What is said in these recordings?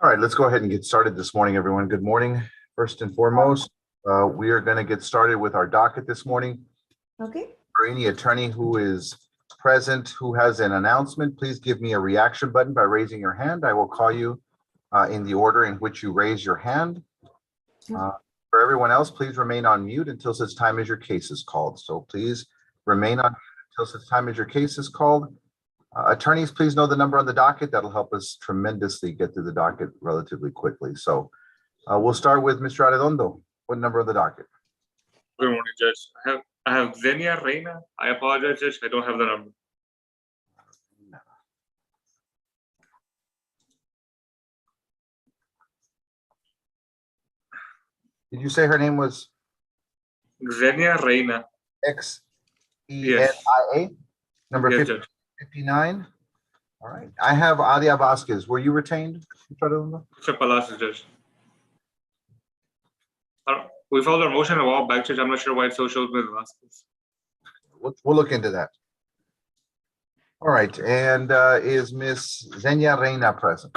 All right, let's go ahead and get started this morning, everyone. Good morning. First and foremost, we are going to get started with our docket this morning. Okay. For any attorney who is present who has an announcement, please give me a reaction button by raising your hand. I will call you in the order in which you raise your hand. For everyone else, please remain on mute until such time as your case is called. So please remain on mute until such time as your case is called. Attorneys, please know the number on the docket. That'll help us tremendously get through the docket relatively quickly. So we'll start with Mr. Arredondo. What number on the docket? Good morning, Judge. I have Xenia Reina. I apologize, Judge. I don't have the number. Did you say her name was Xenia Reina. X-E-N-I-A? Number Yes, 50, Judge. 59? All right. I have Adia Vasquez. Were you retained, Mr. Arredondo? Mr. Palacios, Judge. We filed our motion a while back, Judge. I'm not sure why it so shows with Vasquez. We'll look into that. All right. And is Miss Xenia Reina present?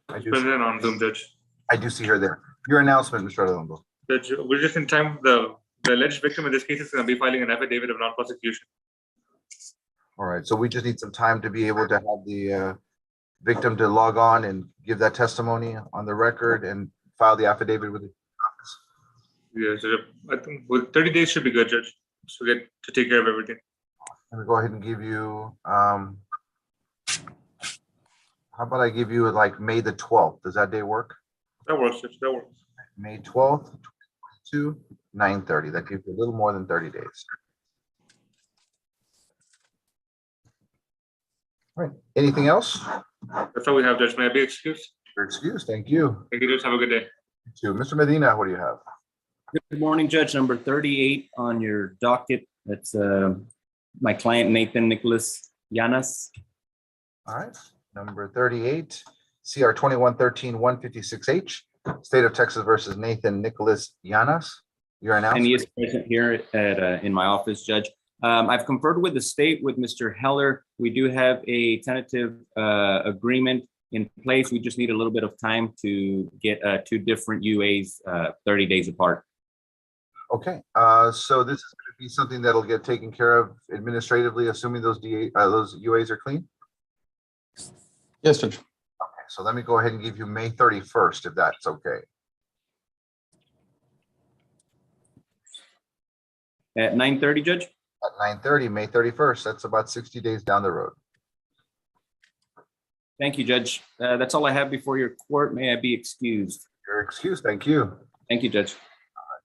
Present on Zoom, Judge. I do see her there. Your announcement, Mr. Arredondo. Judge, we're just in time. The alleged victim in this case is going to be filing an affidavit of non-prosecution. All right. So we just need some time to be able to have the victim to log on and give that testimony on the record and file the affidavit with the office. Yes, Judge. I think with 30 days should be good, Judge. So get to take care of everything. Let me go ahead and give you, how about I give you like May the 12th? Does that day work? That works, Judge. That works. May 12th, 2022, 9:30. That gives you a little more than 30 days. All right. Anything else? That's all we have, Judge. May I be excused? You're excused. Thank you. Thank you, Judge. Have a good day. You too. Mr. Medina, what do you have? Good morning, Judge. Number 38 on your docket. That's my client, Nathan Nicholas Llanas. All right. Number 38, CR 2113-156H, State of Texas versus Nathan Nicholas Llanas. Your announcement. And he is present here at in my office, Judge. I've conferred with the state, with Mr. Heller. We do have a tentative agreement in place. We just need a little bit of time to get two different UAs 30 days apart. Okay, so this is going to be something that'll get taken care of administratively, assuming those those UAs are clean? Yes, Judge. Okay, so let me go ahead and give you May 31st, if that's okay. At 9:30, Judge? At 9:30, May 31st, that's about 60 days down the road. Thank you, Judge. That's all I have before your court. May I be excused? You're excused, thank you. Thank you, Judge.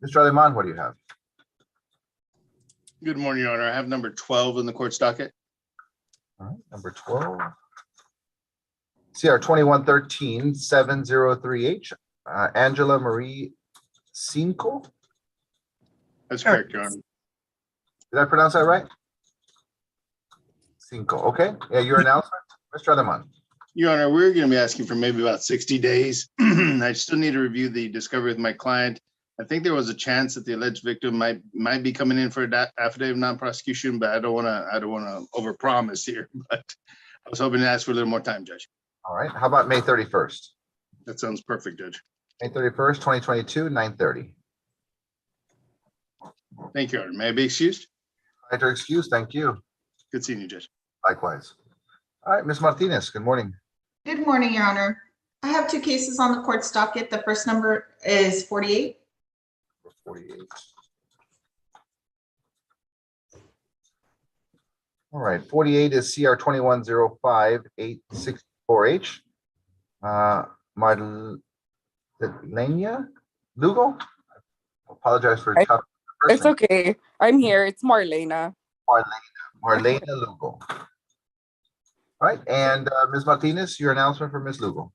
Mr. Aleman, what do you have? Good morning, Your Honor. I have number 12 in the court's docket. All right, number 12. CR 2113-703H, Angela Marie Cinco. That's correct, Your Honor. Did I pronounce that right? Cinco, okay. Yeah, your announcement, Mr. Aleman. Your Honor, we're going to be asking for maybe about 60 days. I still need to review the discovery with my client. I think there was a chance that the alleged victim might be coming in for an affidavit of non-prosecution, but I don't want to overpromise here. But I was hoping to ask for a little more time, Judge. All right, how about May 31st? That sounds perfect, Judge. May 31st, 2022, 9:30. Thank you, Your Honor. May I be excused? Right, you're excused, thank you. Good seeing you, Judge. Likewise. All right, Ms. Martinez, good morning. Good morning, Your Honor. I have two cases on the court's docket. The first number is 48. 48. All right, 48 is CR 2105-864H. Marlena Lugo? Apologize for tough. It's okay. I'm here. It's Marlena. Marlena Lugo. All right, and Ms. Martinez, your announcement for Ms. Lugo.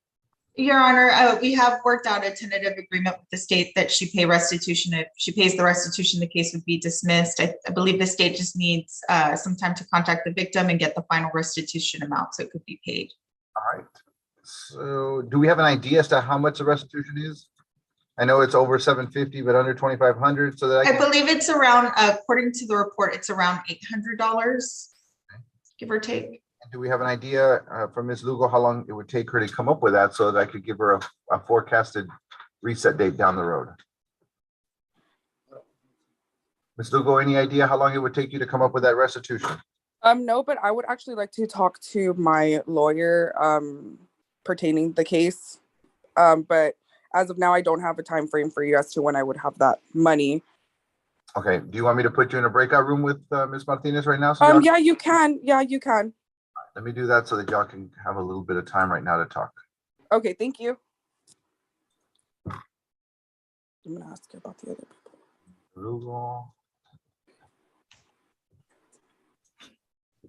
Your Honor, we have worked out a tentative agreement with the state that she pay restitution. If she pays the restitution, the case would be dismissed. I believe the state just needs some time to contact the victim and get the final restitution amount so it could be paid. All right. So do we have an idea as to how much the restitution is? I know it's over 750, but under 2,500. So that I believe it's around, according to the report, it's around $800, give or take. Do we have an idea from Ms. Lugo how long it would take her to come up with that so that I could give her a forecasted reset date down the road? Ms. Lugo, any idea how long it would take you to come up with that restitution? No, but I would actually like to talk to my lawyer pertaining the case. But as of now, I don't have a time frame for you as to when I would have that money. Okay, do you want me to put you in a breakout room with Ms. Martinez right now? So y'all- Yeah, you can. Yeah, you can. Let me do that so that y'all can have a little bit of time right now to talk. Okay, thank you. I'm gonna ask you about the other people. Lugo.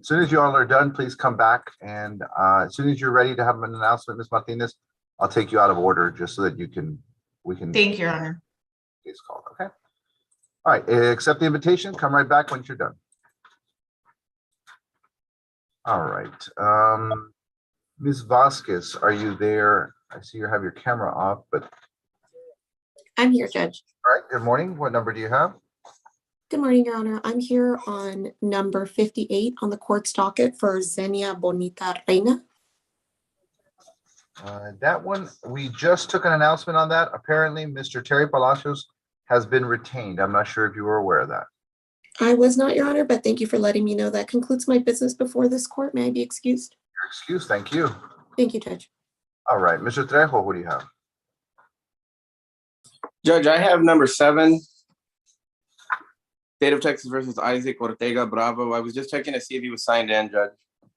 As soon as you all are done, please come back. And as soon as you're ready to have an announcement, Ms. Martinez, I'll take you out of order just so that we can. Thank you, Your Honor. Case called, okay? All right, accept the invitation. Come right back once you're done. All right. Ms. Vasquez, are you there? I see you have your camera off, but I'm here, Judge. all right, good morning. What number do you have? Good morning, Your Honor. I'm here on number 58 on the court's docket for Xenia Bonita Reina. That one, we just took an announcement on that. Apparently, Mr. Terry Palacios has been retained. I'm not sure if you were aware of that. I was not, Your Honor, but thank you for letting me know. That concludes my business before this court. May I be excused? Your excuse, thank you. Thank you, Judge. All right, Mr. Trejo, what do you have? Judge, I have number 7, State of Texas versus Isaac Ortega Bravo. I was just checking to see if he was signed in, Judge.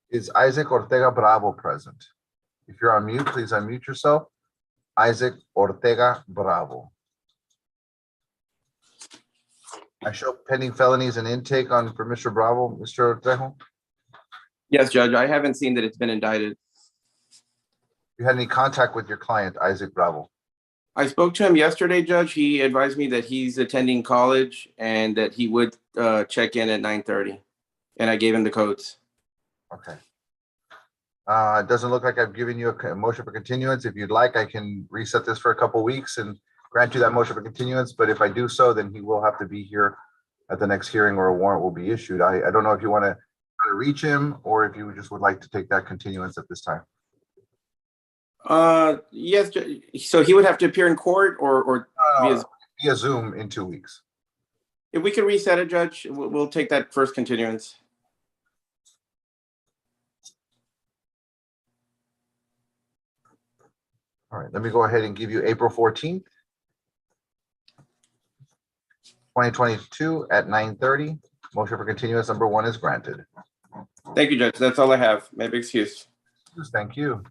Is Isaac Ortega Bravo present? If you're on mute, please unmute yourself. Isaac Ortega Bravo. I show pending felonies and intake on for Mr. Bravo, Mr. Trejo. Yes, Judge, I haven't seen that it's been indicted. You had any contact with your client, Isaac Bravo? I spoke to him yesterday, Judge. He advised me that he's attending college and that he would check in at 9:30, and I gave him the codes. Okay. It doesn't look like I've given you a motion for continuance. If you'd like, I can reset this for a couple weeks and grant you that motion for continuance. But if I do so, then he will have to be here at the next hearing or a warrant will be issued. I don't know if you want to try to reach him or if you just would like to take that continuance at this time. Yes, Judge. So he would have to appear in court or Via Zoom in 2 weeks. if we could reset it, Judge, we'll take that first continuance. All right, let me go ahead and give you April 14th, 2022 at 9:30. Motion for continuance number 1 is granted. Thank you, Judge. That's all I have. May I be excused? Thank you.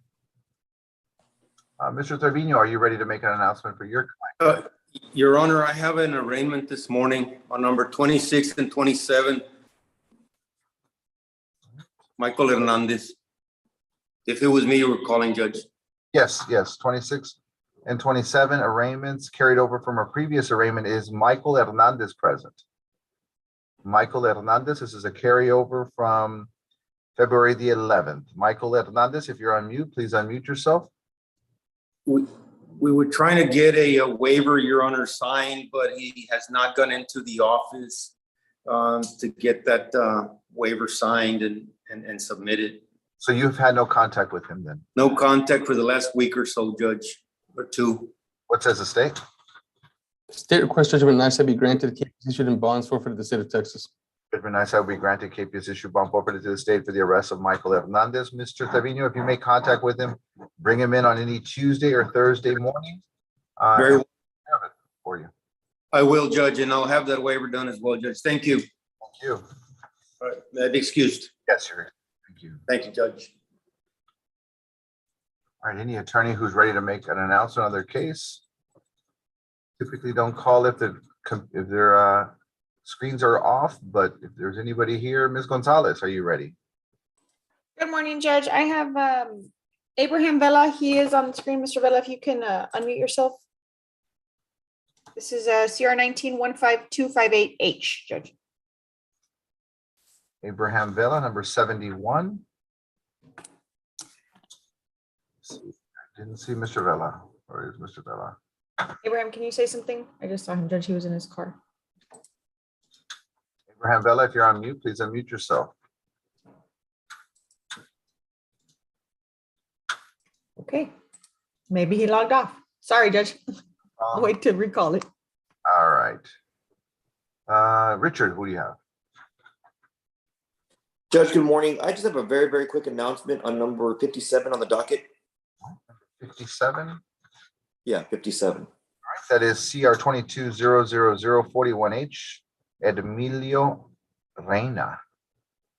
Mr. Trevino, are you ready to make an announcement for your client? Your Honor, I have an arraignment this morning on number 26 and 27. Michael Hernandez. If it was me you were calling, Judge. Yes, 26 and 27 arraignments carried over from a previous arraignment. Is Michael Hernandez present? Michael Hernandez, this is a carryover from February the 11th. Michael Hernandez, if you're on mute, please unmute yourself. We were trying to get a waiver, Your Honor, signed, but he has not gone into the office to get that waiver signed and submitted. So you've had no contact with him then? No contact for the last week or so, Judge, or 2. What says the state? State request judgment nice be granted, case issued in bonds forfeited to the state of Texas. Judgment nice will be granted, KPS issue bond forfeited to the state for the arrest of Michael Hernandez. Mr. Trevino, if you make contact with him, bring him in on any Tuesday or Thursday morning. Very well. Have it for you. I will, Judge, and I'll have that waiver done as well, Judge. Thank you. Thank you. All right, may I be excused? Yes, sir. Thank you. Thank you, Judge. All right, any attorney who's ready to make an announcement on their case. Typically don't call if their screens are off, but if there's anybody here, Ms. Gonzalez, are you ready? Good morning, Judge. I have Abraham Vela. He is on the screen. Mr. Vela, if you can unmute yourself. This is CR 19-15258H, Judge. Abraham Vela, number 71. Didn't see Mr. Vela. Where is Mr. Vela? Abraham, can you say something? I just saw him, Judge. He was in his car. Abraham Vela, if you're on mute, please unmute yourself. Okay. Maybe he logged off. Sorry, Judge. I'll wait to recall it. All right. Richard, who do you have? Judge, good morning. I just have a very, very quick announcement on number 57 on the docket. 57? Yeah, 57. That is CR 22-00041H, Edmilio Reina.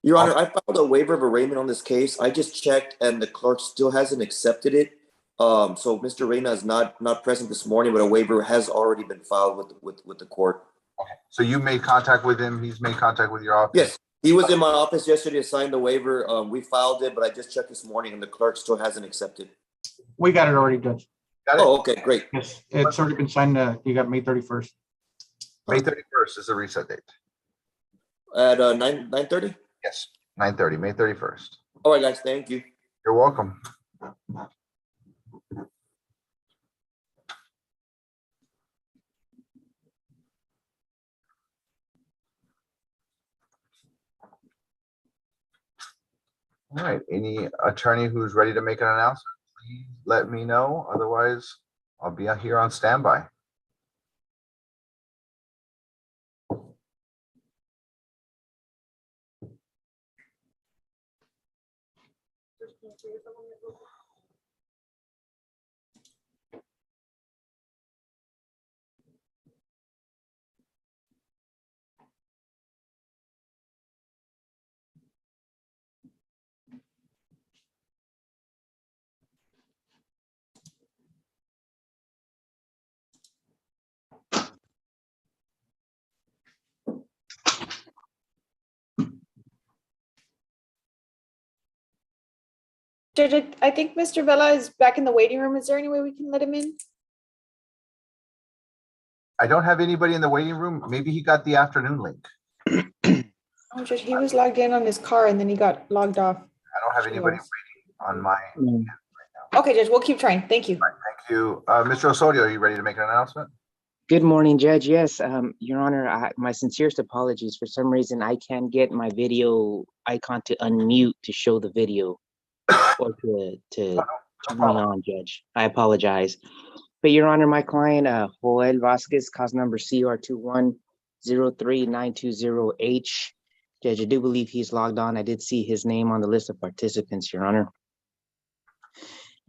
Your Honor, I filed a waiver of arraignment on this case. I just checked and the clerk still hasn't accepted it. So Mr. Reina is not present this morning, but a waiver has already been filed with the court. Okay. So you made contact with him. He's made contact with your office? Yes, he was in my office yesterday to sign the waiver. We filed it, but I just checked this morning and the clerk still hasn't accepted. We got it already, Judge. Got it? Oh, okay, great. Yes, it's already been signed. You got May 31st. May 31st is the reset date. At 9:30? Yes, 9:30, May 31st. All right, guys, thank you. You're welcome. All right, any attorney who's ready to make an announcement, please let me know. Otherwise, I'll be out here on standby. Judge, I think Mr. Vela is back in the waiting room. Is there any way we can let him in? I don't have anybody in the waiting room. Maybe he got the afternoon link. Oh, Judge, he was logged in on his car and then he got logged off. I don't have anybody waiting on my. Okay, Judge, we'll keep trying. Thank you. Thank you. Mr. Osorio, are you ready to make an announcement? Good morning, Judge. Yes, Your Honor, my sincerest apologies. For some reason, I can't get my video icon to unmute to show the video or to turn me on, Judge. I apologize. But Your Honor, my client, Joel Vasquez, cause number CR21-03920H. Judge, I do believe he's logged on. I did see his name on the list of participants, Your Honor.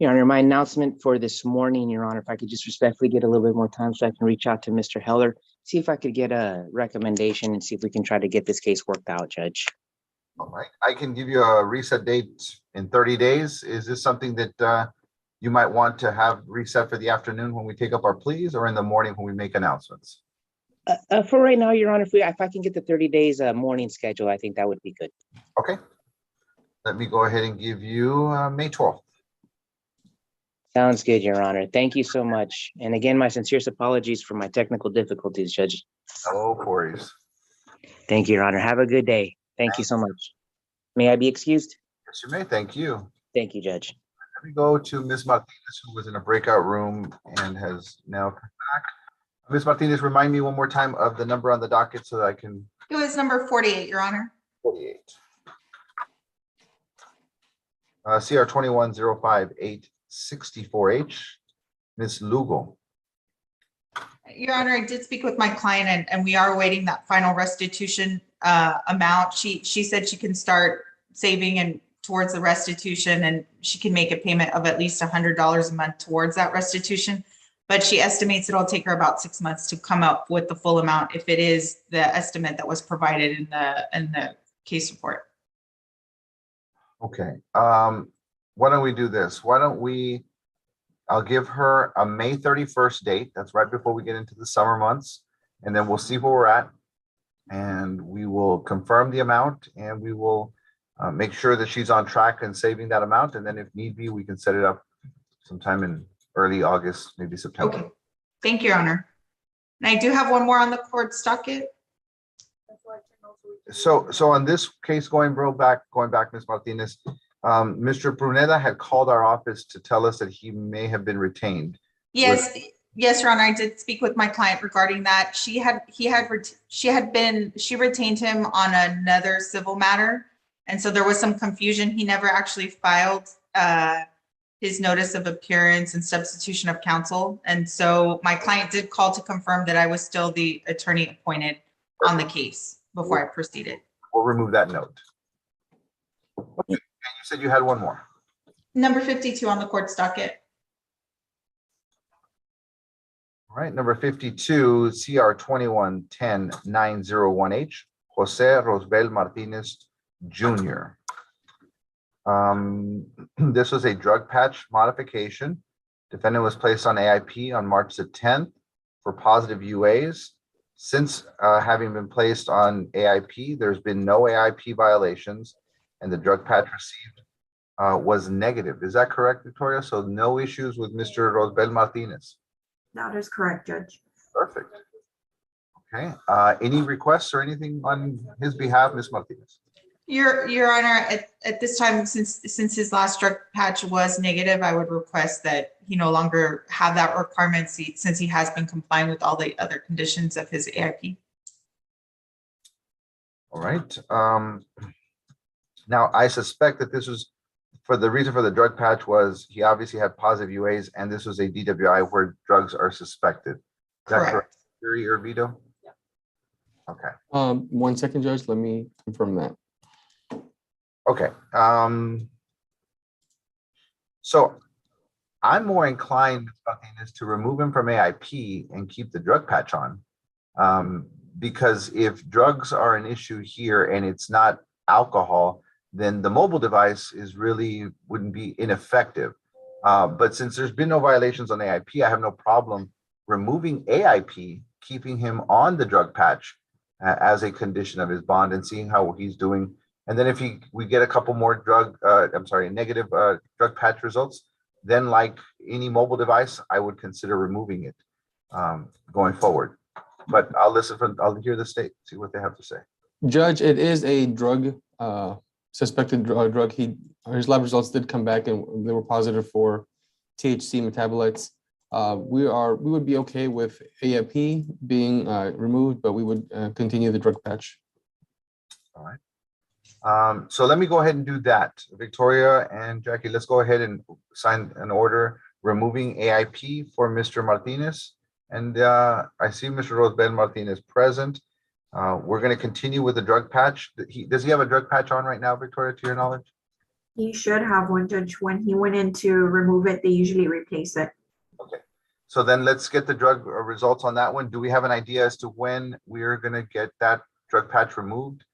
Your Honor, my announcement for this morning, Your Honor, if I could just respectfully get a little bit more time so I can reach out to Mr. Heller, see if I could get a recommendation and see if we can try to get this case worked out, Judge. All right, I can give you a reset date in 30 days. Is this something that you might want to have reset for the afternoon when we take up our pleas, or in the morning when we make announcements? For right now, Your Honor, if I can get the 30 days morning schedule, I think that would be good. Okay. Let me go ahead and give you May 12th. Sounds good, Your Honor. Thank you so much. And again, my sincerest apologies for my technical difficulties, Judge. No worries. Thank you, Your Honor. Have a good day. Thank you so much. May I be excused? Yes, you may. Thank you. Thank you, Judge. Let me go to Ms. Martinez, who was in a breakout room and has now come back. Ms. Martinez, remind me one more time of the number on the docket so that I can. It was number 48, Your Honor. 48. CR 21-05864H, Ms. Lugo. Your Honor, I did speak with my client and we are awaiting that final restitution amount. She said she can start saving and towards the restitution, and she can make a payment of at least $100 a month towards that restitution. But she estimates it'll take her about 6 months to come up with the full amount if it is the estimate that was provided in the case report. Okay. Why don't we do this? I'll give her a May 31st date. That's right before we get into the summer months. And then we'll see where we're at. And we will confirm the amount, and we will make sure that she's on track and saving that amount. And then if need be, we can set it up sometime in early August, maybe September. Okay. Thank you, Your Honor. And I do have one more on the court's docket. So on this case, going back, Ms. Martinez, Mr. Pruneda had called our office to tell us that he may have been retained. Yes, Your Honor, I did speak with my client regarding that. She retained him on another civil matter. And so there was some confusion. He never actually filed his notice of appearance and substitution of counsel. And so my client did call to confirm that I was still the attorney appointed on the case before I proceeded. We'll remove that note. Okay, and you said you had one more. Number 52 on the court's docket. All right, number 52, CR 2110-901H, Jose Rosbel Martinez Jr. This was a drug patch modification. Defendant was placed on AIP on March the 10th for positive UAs. Since having been placed on AIP, there's been no AIP violations, and the drug patch received was negative. Is that correct, Victoria? So no issues with Mr. Rosbel Martinez? That is correct, Judge. Perfect. Okay, any requests or anything on his behalf, Ms. Martinez? Your Honor, at this time, since his last drug patch was negative, I would request that he no longer have that requirement since he has been complying with all the other conditions of his AIP. All right. Now, I suspect that this was for the reason for the drug patch was he obviously had positive UAs, and this was a DWI where drugs are suspected. Is that correct, Yuri or Vito? Okay. 1 second, Judge. Let me confirm that. Okay. So I'm more inclined to remove him from AIP and keep the drug patch on. Because if drugs are an issue here and it's not alcohol, then the mobile device wouldn't be ineffective. But since there's been no violations on AIP, I have no problem removing AIP, keeping him on the drug patch as a condition of his bond and seeing how he's doing. And then if we get a couple more negative drug patch results, then like any mobile device, I would consider removing it going forward. But I'll hear the state, see what they have to say. Judge, it is a drug, suspected drug. His lab results did come back and they were positive for THC metabolites. We would be okay with AIP being removed, but we would continue the drug patch. All right. So let me go ahead and do that. Victoria and Jackie, let's go ahead and sign an order removing AIP for Mr. Martinez. And I see Mr. Rosbel Martinez present. We're going to continue with the drug patch. Does he have a drug patch on right now, Victoria, to your knowledge? He should have one, Judge. When he went in to remove it, they usually replace it. Okay. So then let's get the drug results on that one. Do we have an idea as to when we're going to get that drug patch removed?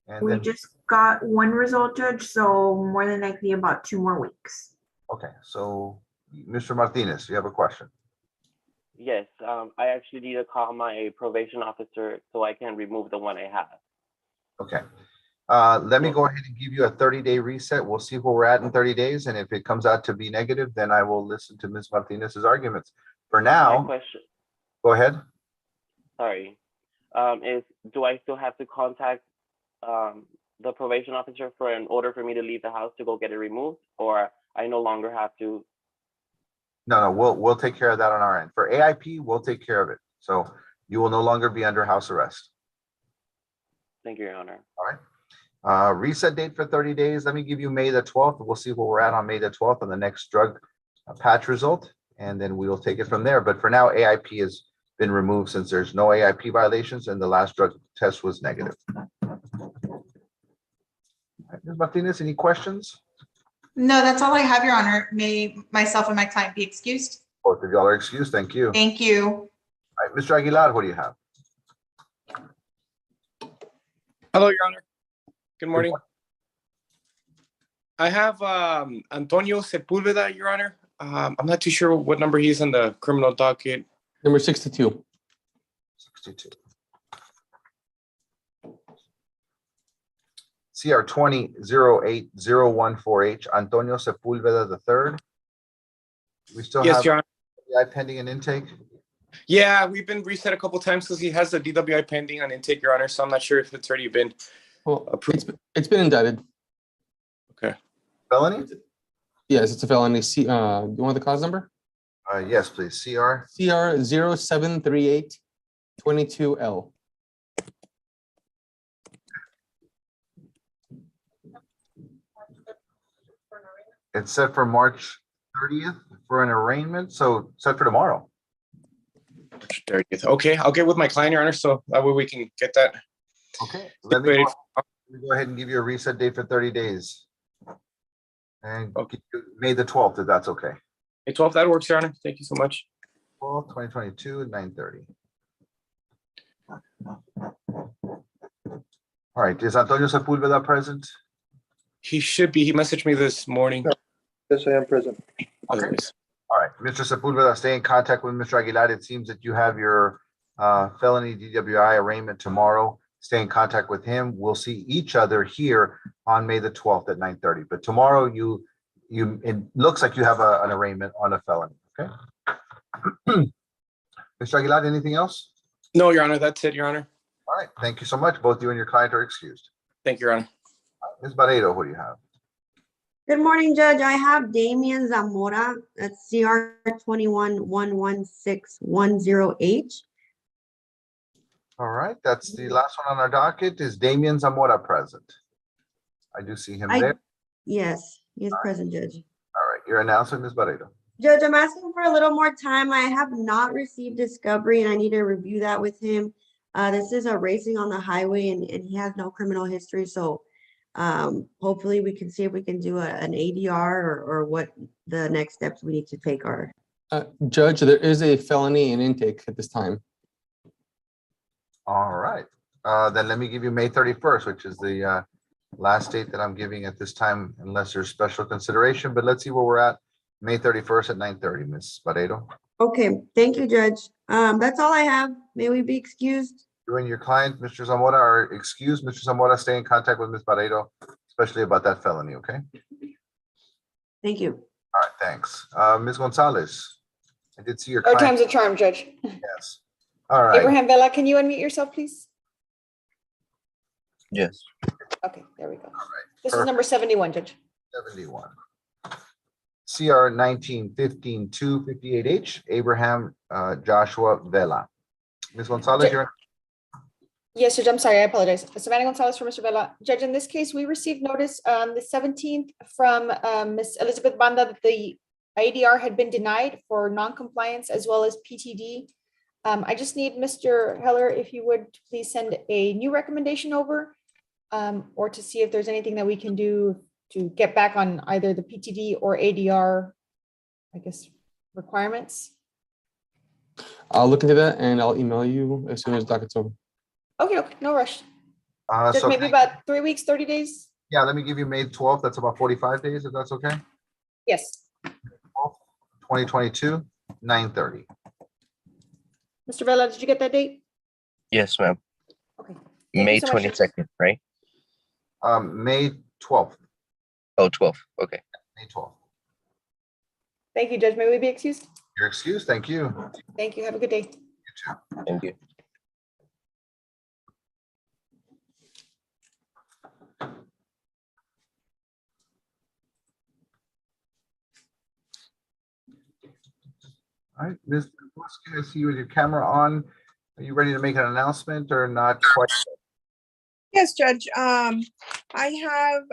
And We just got one result, Judge, so more than likely about 2 more weeks. Okay, so Mr. Martinez, you have a question? Yes, I actually need to call my probation officer so I can remove the one I have. Okay. Let me go ahead and give you a 30-day reset. We'll see where we're at in 30 days. And if it comes out to be negative, then I will listen to Ms. Martinez's arguments. For now, My question, go ahead. sorry, do I still have to contact the probation officer for an order for me to leave the house to go get it removed, or I no longer have to? No, we'll take care of that on our end. For AIP, we'll take care of it. So you will no longer be under house arrest. Thank you, Your Honor. All right. Reset date for 30 days. Let me give you May the 12th. We'll see where we're at on May the 12th on the next drug patch result, and then we will take it from there. But for now, AIP has been removed since there's no AIP violations and the last drug test was negative. Ms. Martinez, any questions? No, that's all I have, Your Honor. May myself and my client be excused. Both of y'all are excused. Thank you. Thank you. All right, Mr. Aguilar, what do you have? Hello, Your Honor. Good morning. I have Antonio Sepulveda, Your Honor. I'm not too sure what number he's on the criminal docket. Number 62. 62. CR 20080148, Antonio Sepulveda III. We still Yes, have Your Honor. DWI pending an intake? Yeah, we've been reset a couple times because he has the DWI pending on intake, Your Honor. So I'm not sure if it's already been approved. It's been indicted. Okay. Felony? Yes, it's a felony. Do you want the cause number? Yes, please. CR 073822L. It's set for March 30th for an arraignment, so set for tomorrow. March 30th. Okay, I'll get with my client, Your Honor, so that way we can get that. Okay, let me go ahead and give you a reset date for 30 days. And give you May the 12th, if that's okay. May 12th, that works, Your Honor. Thank you so much. 12, 2022, 9:30. All right, is Antonio Sepulveda present? He should be. He messaged me this morning. Yes, I am present. Otherwise. All right, Mr. Sepulveda, stay in contact with Mr. Aguilar. It seems that you have your felony DWI arraignment tomorrow. Stay in contact with him. We'll see each other here on May the 12th at 9:30. But tomorrow, it looks like you have an arraignment on a felony, okay? Mr. Aguilar, anything else? No, Your Honor, that's it, Your Honor. All right, thank you so much. Both you and your client are excused. Thank you, Your Honor. Ms. Barredo, what do you have? Good morning, Judge. I have Damian Zamora, that's CR 21-11610H. All right, that's the last one on our docket. Is Damian Zamora present? I do see him there. Yes, he is present, Judge. All right, your announcement, Ms. Barredo. Judge, I'm asking for a little more time. I have not received discovery and I need to review that with him. This is a racing on the highway and he has no criminal history. So hopefully we can see if we can do an ADR or what the next steps we need to take are. Judge, there is a felony in intake at this time. All right, then let me give you May 31st, which is the last date that I'm giving at this time, unless there's special consideration, but let's see where we're at. May 31st at 9:30, Ms. Barredo. Okay, thank you, Judge. That's all I have. May we be excused? You and your client, Mr. Zamora, are excused. Mr. Zamora, stay in contact with Ms. Barredo, especially about that felony, okay? Thank you. All right, thanks. Ms. Gonzalez, I did see your Third client. time's a charm, Judge. Yes. All right. Abraham Vela, can you unmute yourself, please? Yes. Okay, there we go. This is number 71, Judge. 71. CR 19-15-258H, Abraham Joshua Vela. Ms. Gonzalez, you're. Yes, Judge, I'm sorry, I apologize. Savannah Gonzalez for Mr. Vela. Judge, in this case, we received notice on the 17th from Ms. Elizabeth Banda that the ADR had been denied for non-compliance as well as PTD. I just need Mr. Heller, if you would please send a new recommendation over or to see if there's anything that we can do to get back on either the PTD or ADR, I guess, requirements. I'll look into that and I'll email you as soon as docket's over. Okay, no rush. Just So maybe about 3 weeks, 30 days? yeah, let me give you May 12th. That's about 45 days, if that's okay. Yes. 2022, 9:30. Mr. Vela, did you get that date? Yes, ma'am. Okay. May so much. 22nd, right? May 12th. Oh, 12th. Okay. May 12th. Thank you, Judge. May we be excused? You're excused. Thank you. Thank you. Have a good day. Thank you. All right, Ms. Kowalski, I see you with your camera on. Are you ready to make an announcement or not quite? Yes, Judge. I have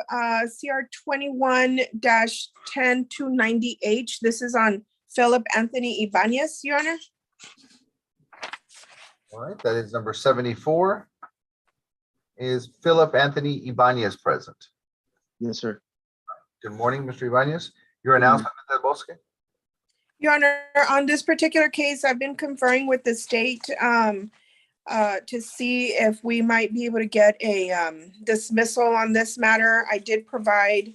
CR 21-10290H. This is on Philip Anthony Ibanez, Your Honor. All right, that is number 74. Is Philip Anthony Ibanez present? Yes, sir. Good morning, Mr. Ibanez. Your announcement, Mr. Bosque? Your Honor, on this particular case, I've been conferring with the state to see if we might be able to get a dismissal on this matter. I did provide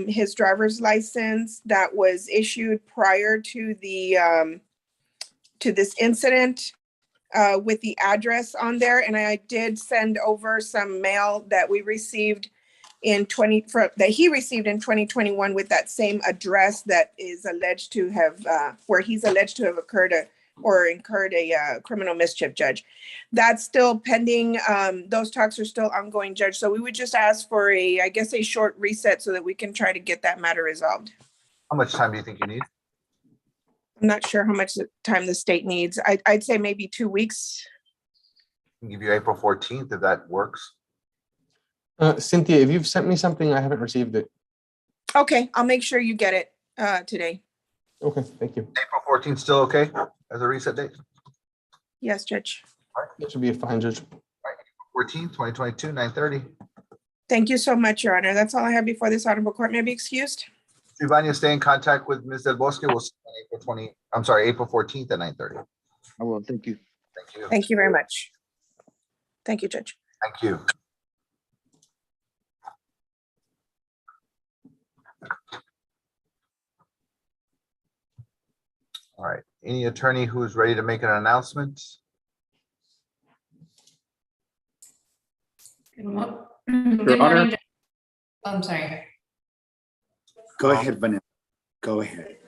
his driver's license that was issued prior to the to this incident with the address on there, and I did send over some mail that we received that he received in 2021 with that same address that is alleged to have where he's alleged to have incurred a criminal mischief, Judge. That's still pending. Those talks are still ongoing, Judge. So we would just ask for I guess a short reset so that we can try to get that matter resolved. How much time do you think you need? I'm not sure how much time the state needs. I'd say maybe 2 weeks. I can give you April 14th if that works. Cynthia, if you've sent me something, I haven't received it. Okay, I'll make sure you get it. today. Okay, thank you. April 14th still okay as a reset date? Yes, Judge. That should be a fine, Judge. 14th, 2022, 9:30. Thank you so much, Your Honor. That's all I have before this honorable court. May I be excused? Ivania, stay in contact with Ms. Del Bosque. We'll see you on April 14th at 9:30. I will. Thank you. Thank you. Thank you very much. Thank you, Judge. Thank you. All right, any attorney who's ready to make an announcement? Good Your Honor. morning. Oh, I'm sorry. Go ahead, Vanessa. Go ahead.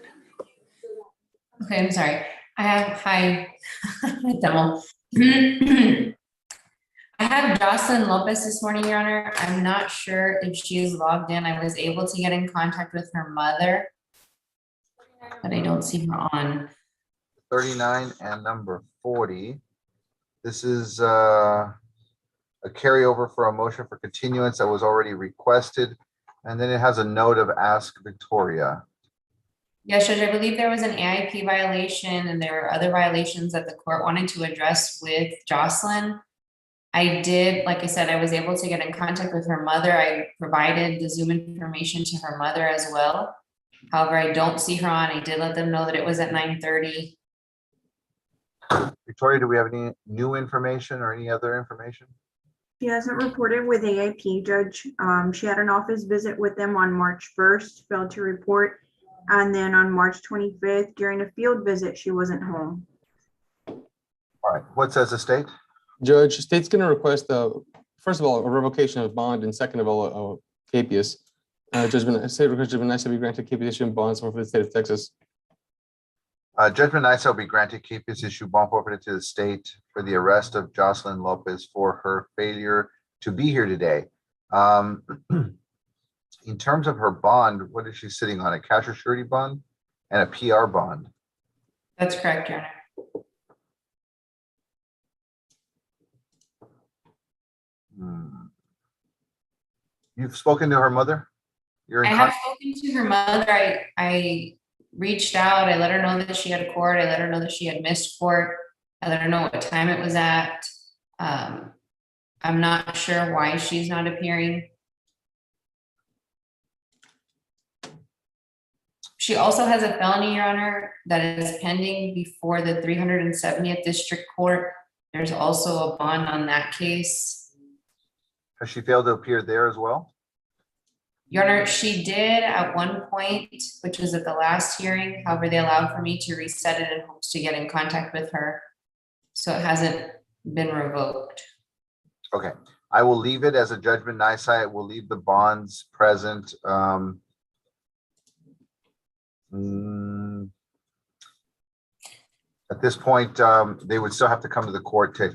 Okay, I'm sorry. Hi, demo. I have Jocelyn Lopez this morning, Your Honor. I'm not sure if she is logged in. I was able to get in contact with her mother, but I don't see her on. 39 and number 40. This is a carryover for a motion for continuance that was already requested. And then it has a note of ask Victoria. Yes, Judge, I believe there was an AIP violation and there were other violations that the court wanted to address with Jocelyn. I did, like I said, I was able to get in contact with her mother. I provided the Zoom information to her mother as well. However, I don't see her on. I did let them know that it was at 9:30. Victoria, do we have any new information or any other information? She hasn't reported with AIP, Judge. She had an office visit with them on March 1st, failed to report. And then on March 25th, during a field visit, she wasn't home. All right, what says the state? Judge, state's going to request, first of all, a revocation of bond, and second of all, capias. State request Judgment Nice be granted capias issue and bonds for the state of Texas. Judgment Nice will be granted capias issue bond forfeited to the state for the arrest of Jocelyn Lopez for her failure to be here today. In terms of her bond, what is she sitting on? A cash or surety bond and a PR bond? That's correct, Your Honor. You've spoken to her mother? You're in I have spoken to her mother. I reached out. I let her know that she had court. I let her know that she had missed court. I let her know what time it was at. I'm not sure why she's not appearing. She also has a felony, Your Honor, that is pending before the 370th District Court. There's also a bond on that case. Has she failed to appear there as well? Your Honor, she did at one point, which was at the last hearing. However, they allowed for me to reset it in hopes to get in contact with her. So it hasn't been revoked. Okay, I will leave it as a judgment nice. I will leave the bonds present. At this point, they would still have to come to the court to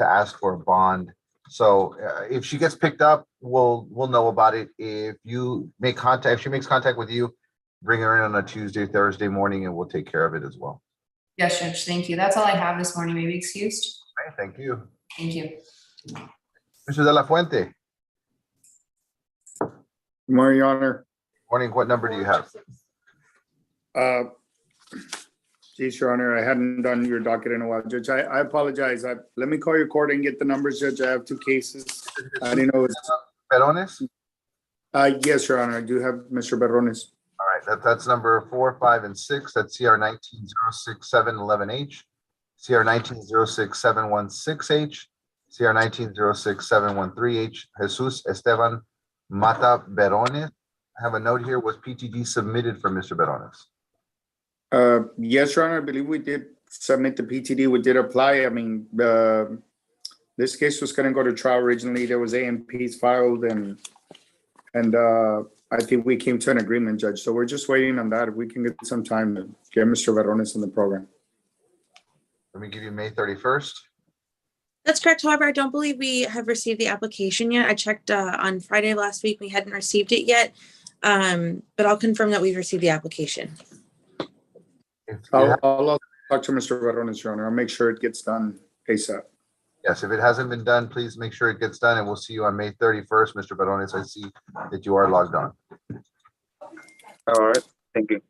ask for a bond. So if she gets picked up, we'll know about it. If you make contact, if she makes contact with you, bring her in on a Tuesday, Thursday morning, and we'll take care of it as well. Yes, Judge, thank you. That's all I have this morning. May be excused. Okay, thank you. Thank you. Mr. De La Fuente. Good morning, Your Honor. Morning, what number do you have? Geez, Your Honor, I hadn't done your docket in a while. Judge, I apologize. Let me call your court and get the numbers, Judge. I have two cases. I didn't know. Perones? Yes, Your Honor, I do have Mr. Berrones. All right, that's number 4, 5, and 6. That's CR 19-06711H, CR 19-06716H, CR 19-06713H. Jesus Esteban Mata Berrones. I have a note here. Was PTG submitted for Mr. Berrones? Yes, Your Honor, I believe we did submit the PTD. We did apply. I mean, this case was going to go to trial originally. There was AMPs filed, and I think we came to an agreement, Judge. So we're just waiting on that. If we can get some time to get Mr. Berrones in the program. Let me give you May 31st. That's correct. However, I don't believe we have received the application yet. I checked on Friday last week. We hadn't received it yet, but I'll confirm that we've received the application. I'll also talk to Mr. Berrones, Your Honor. I'll make sure it gets done ASAP. Yes, if it hasn't been done, please make sure it gets done, and we'll see you on May 31st, Mr. Berrones. I see that you are logged on. All right. Thank you.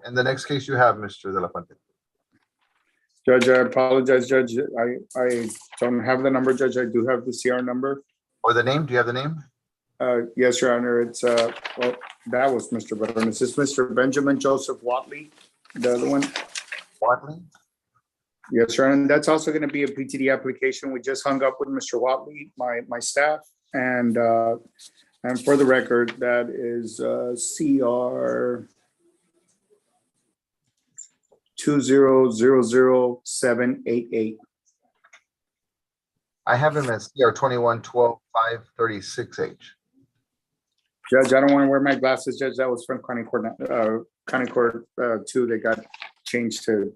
And the next case you have, Mr. De La Fuente. Judge, I apologize, Judge. I don't have the number, Judge. I do have the CR number. Or the name, do you have the name? Yes, Your Honor. It's, well, that was Mr. Barron. This is Mr. Benjamin Joseph Watley, the other one. Watley? Yes, Your Honor. And that's also going to be a PTD application. We just hung up with Mr. Watley, my staff. And for the record, that is CR 2000788. I have him as CR 21-12-536H. Judge, I don't want to wear my glasses, Judge. That was from County Court 2. They got changed to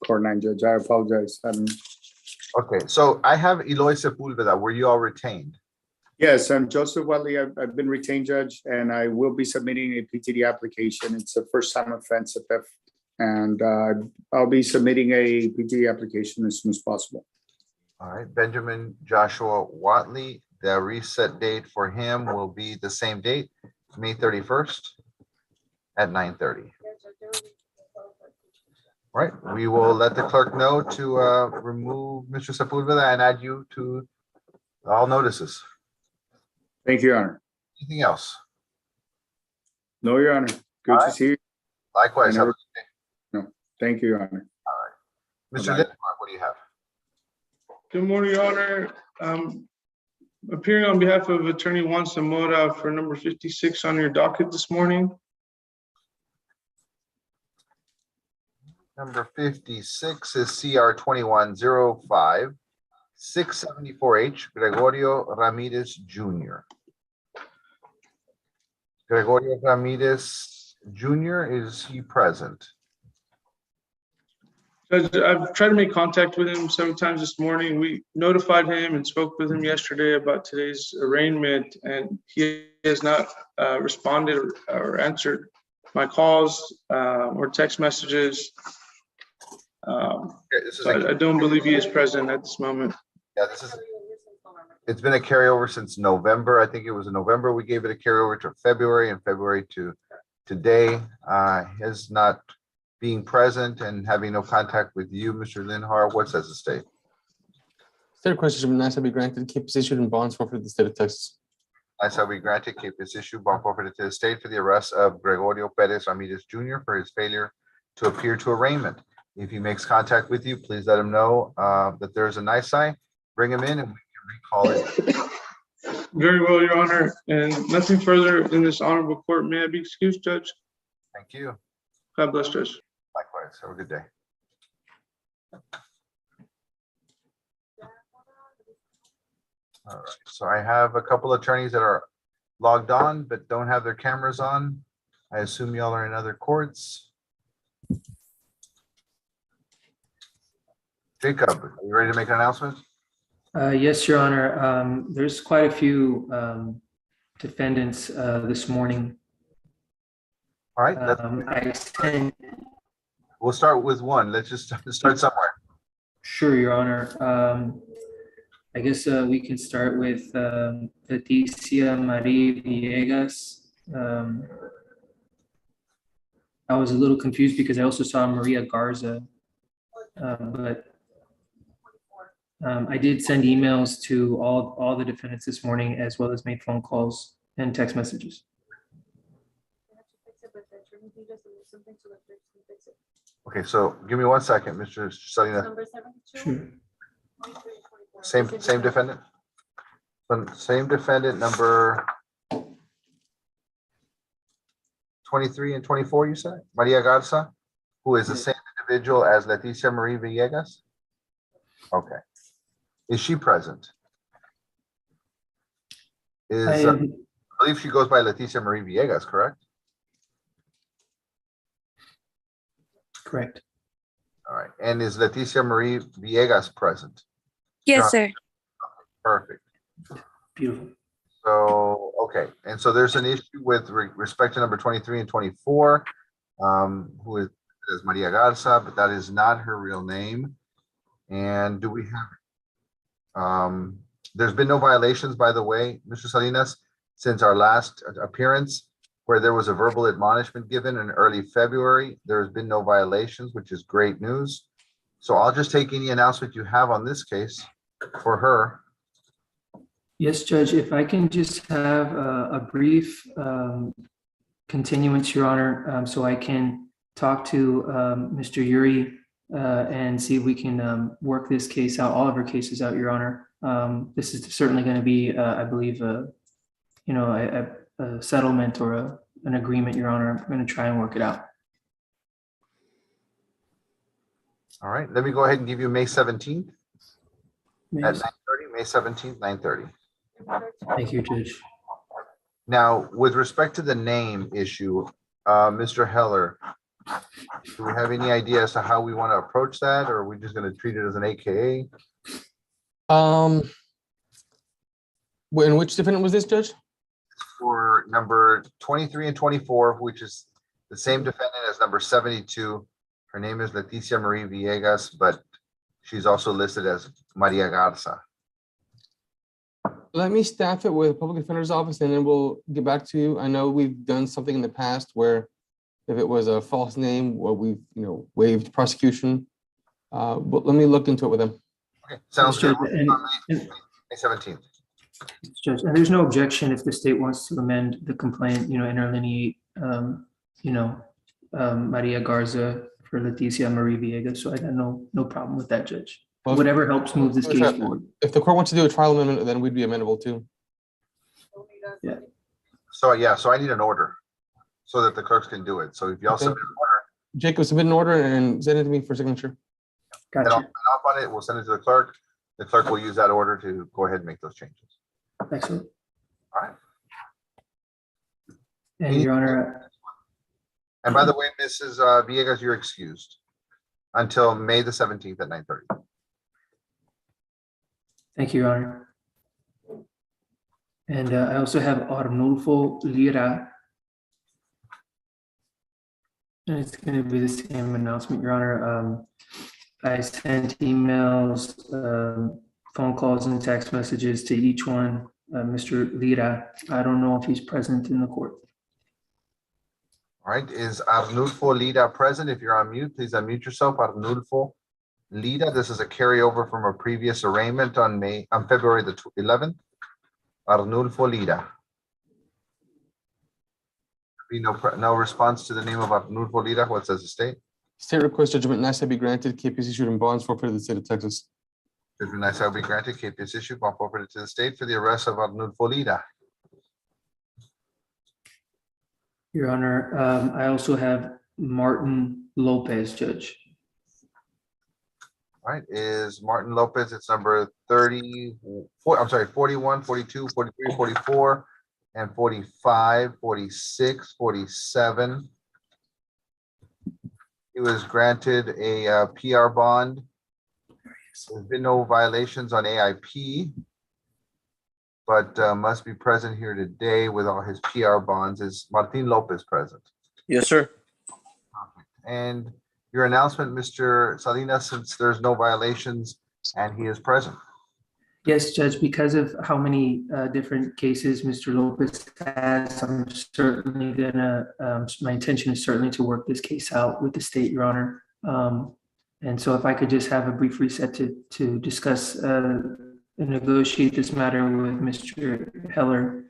Court 9, Judge. I apologize. Okay, so I have Eloy Sepulveda. Were you all retained? Yes, I'm Joseph Watley. I've been retained, Judge, and I will be submitting a PTD application. It's a first-time offense at theft, and I'll be submitting a PTD application as soon as possible. All right, Benjamin Joshua Watley. The reset date for him will be the same date, May 31st at 9:30. All right, we will let the clerk know to remove Mr. Sepulveda and add you to all notices. Thank you, Your Honor. Anything else? No, Your Honor. Good to see you. Likewise. Have a good day. No, thank you, Your Honor. All right. Mr. Bye-bye. Denmark, what do you have? Good morning, Your Honor. Appearing on behalf of Attorney Juan Zamora for number 56 on your docket this morning. Number 56 is CR 21-05-674H, Gregorio Ramirez Jr. Gregorio Ramirez Jr., is he present? Judge, I've tried to make contact with him several times this morning. We notified him and spoke with him yesterday about today's arraignment, and he has not responded or answered my calls or text messages. I don't believe he is present at this moment. Yeah, it's been a carryover since November. I think it was in November we gave it a carryover to February, and February to today. His not being present and having no contact with you, Mr. Linhar, what says the state? Third question should be nice to be granted. Keep issued in bonds forfeited to the state of Texas. I shall be granted is issued bond forfeited to the state for the arrest of Gregorio Perez Ramirez Jr. for his failure to appear to arraignment. If he makes contact with you, please let him know that there's a nice sign. Bring him in and we can recall it. Very well, Your Honor, and nothing further in this honorable court. May I be excused, Judge? Thank you. God bless, Judge. Likewise. Have a good day. All right. So I have a couple attorneys that are logged on but don't have their cameras on. I assume y'all are in other courts. Jacob, are you ready to make an announcement? Yes, Your Honor. There's quite a few defendants this morning. All right. We'll start with one. Let's just start somewhere. Sure, Your Honor. I guess we can start with Leticia Marie Villegas. I was a little confused because I also saw Maria Garza, but I did send emails to all the defendants this morning, as well as made phone calls and text messages. Okay, so give me 1 second, Mr. Salinas. Sure. Same defendant? Same defendant, number 23 and 24, you said? Maria Garza, who is the same individual as Leticia Marie Villegas? Okay. Is she present? I believe she goes by Leticia Marie Villegas, correct? Correct. All right. And is Leticia Marie Villegas present? Yes, sir. Perfect. Beautiful. So, okay. And so there's an issue with respect to number 23 and 24, who is Maria Garza, but that is not her real name. And do we have, there's been no violations, by the way, Mr. Salinas, since our last appearance. where there was a verbal admonishment given in early February. There has been no violations, which is great news. So I'll just take any announcement you have on this case for her. Yes, Judge, if I can just have a brief continuance, Your Honor, so I can talk to Mr. Yuri and see if we can work this case out, all of our cases out, Your Honor. This is certainly going to be, I believe, a settlement or an agreement, Your Honor. I'm going to try and work it out. All right, let me go ahead and give you May 17th at Yes. 9:30, May 17th, 9:30. Thank you, Judge. Now, with respect to the name issue, Mr. Heller, do we have any idea as to how we want to approach that, or are we just going to treat it as an AKA? In which defendant was this, Judge? For number 23 and 24, which is the same defendant as number 72. Her name is Leticia Marie Villegas, but she's also listed as Maria Garza. Let me staff it with Public Defender's Office and then we'll get back to you. I know we've done something in the past where if it was a false name, or we've, waived prosecution. But let me look into it with them. Okay, sounds good. And May 17th. Judge, and there's no objection if the state wants to amend the complaint, interlineate, Maria Garza for Leticia Marie Villegas. So I got no problem with that, Judge. Well, Whatever helps move this case forward. If the court wants to do a trial amendment, then we'd be amenable too. Yeah. So I need an order so that the clerks can do it. So if y'all submit an order, Jacob, submit an order and send it to me for signature. then I'll sign off on it. We'll send it to the clerk. The clerk will use that order to go ahead and make those changes. Excellent. All right. And Your Honor. And by the way, Mrs. Villegas, you're excused until May the 17th at 9:30. Thank you, Your Honor. And I also have Arnulfo Lira. And it's going to be the same announcement, Your Honor. I sent emails, phone calls, and text messages to each one. Mr. Lira, I don't know if he's present in the court. All right, is Arnulfo Lira present? If you're on mute, please unmute yourself. Arnulfo Lira, this is a carryover from a previous arraignment on February the 11th. Arnulfo Lira. No response to the name of Arnulfo Lira. What says the state? State request judgment NICE be granted, KPS issued and bonds forfeited to the state of Texas. Judgment NICE will be granted, KPS issued, bond forfeited to the state for the arrest of Arnulfo Lira. Your Honor, I also have Martin Lopez, Judge. All right, is Martin Lopez, it's number 41, 42, 43, 44, and 45, 46, 47. He was granted a PR bond. There's been no violations on AIP, but must be present here today with all his PR bonds. Is Martin Lopez present? Yes, sir. And your announcement, Mr. Salinas, since there's no violations and he is present. Yes, Judge, because of how many different cases Mr. Lopez has, I'm certainly gonna, my intention is certainly to work this case out with the state, Your Honor. And so if I could just have a brief reset to discuss and negotiate this matter with Mr. Heller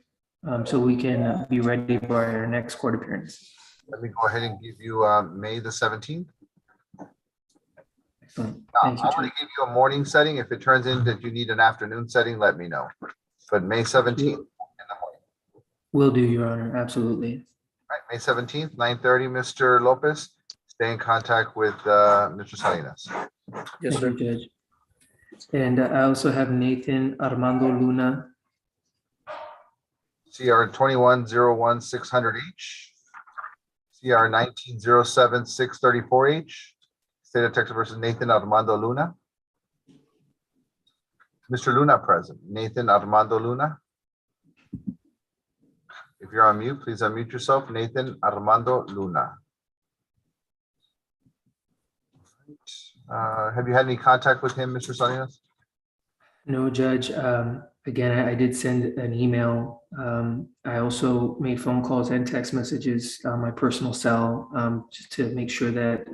so we can be ready for our next court appearance. Let me go ahead and give you May the 17th. Excellent. I'm going to give you a morning setting. If it turns in that you need an afternoon setting, let me know. But May 17th in the morning. Will do, Your Honor. Absolutely. All right, May 17th, 9:30, Mr. Lopez. Stay in contact with Mr. Salinas. Yes, sir. Thank you, Judge. And I also have Nathan Armando Luna. CR 21-01-600H. CR 19-07-634H. State of Texas versus Nathan Armando Luna. Mr. Luna present. Nathan Armando Luna. If you're on mute, please unmute yourself. Nathan Armando Luna. Have you had any contact with him, Mr. Salinas? No, Judge. Again, I did send an email. I also made phone calls and text messages on my personal cell, just to make sure that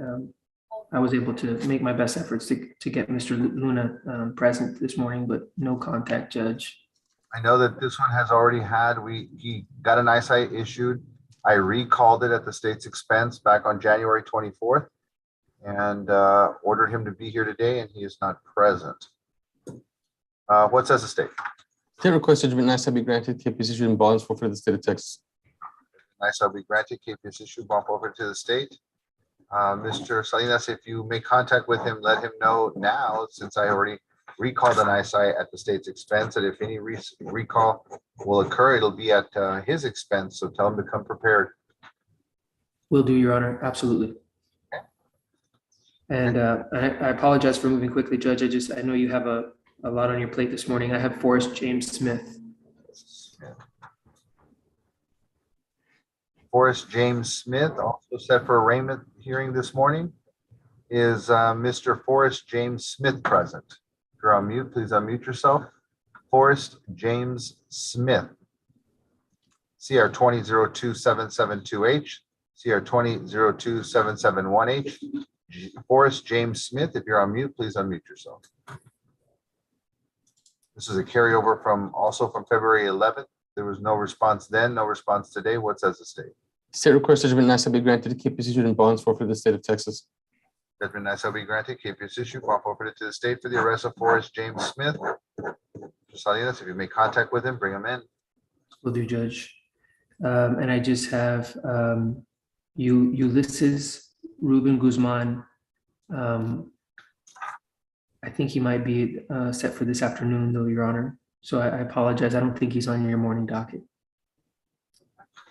I was able to make my best efforts to get Mr. Luna present this morning, but no contact, Judge. I know that this one has already had, he got an eyesight issued. I recalled it at the state's expense back on January 24th and ordered him to be here today, and he is not present. What says the state? State request judgment NISA be granted, KPS issued in bonds for the state of Texas. NISA will be granted, KPS issued, bond forfeited to the state. Mr. Salinas, if you make contact with him, let him know now, since I already recalled an eyesight at the state's expense, that if any recall will occur, it'll be at his expense. So tell him to come prepared. Will do, Your Honor. Absolutely. And I apologize for moving quickly, Judge. I know you have a lot on your plate this morning. I have Forrest James Smith. Forrest James Smith, also set for arraignment hearing this morning. Is Mr. Forrest James Smith present? If you're on mute, please unmute yourself. Forrest James Smith. CR 20027728H, CR 20027718H. Forrest James Smith, if you're on mute, please unmute yourself. This is a carryover from February 11th. There was no response then, no response today. What says the state? State request judgment NISA be granted, KPS issued in bonds for the state of Texas. Judgment NISA will be granted, KPS issued, bond forfeited to the state for the arrest of Forrest James Smith. Mr. Salinas, if you make contact with him, bring him in. Will do, Judge. And I just have Ulysses Ruben Guzman. I think he might be set for this afternoon, though, Your Honor. So I apologize. I don't think he's on your morning docket.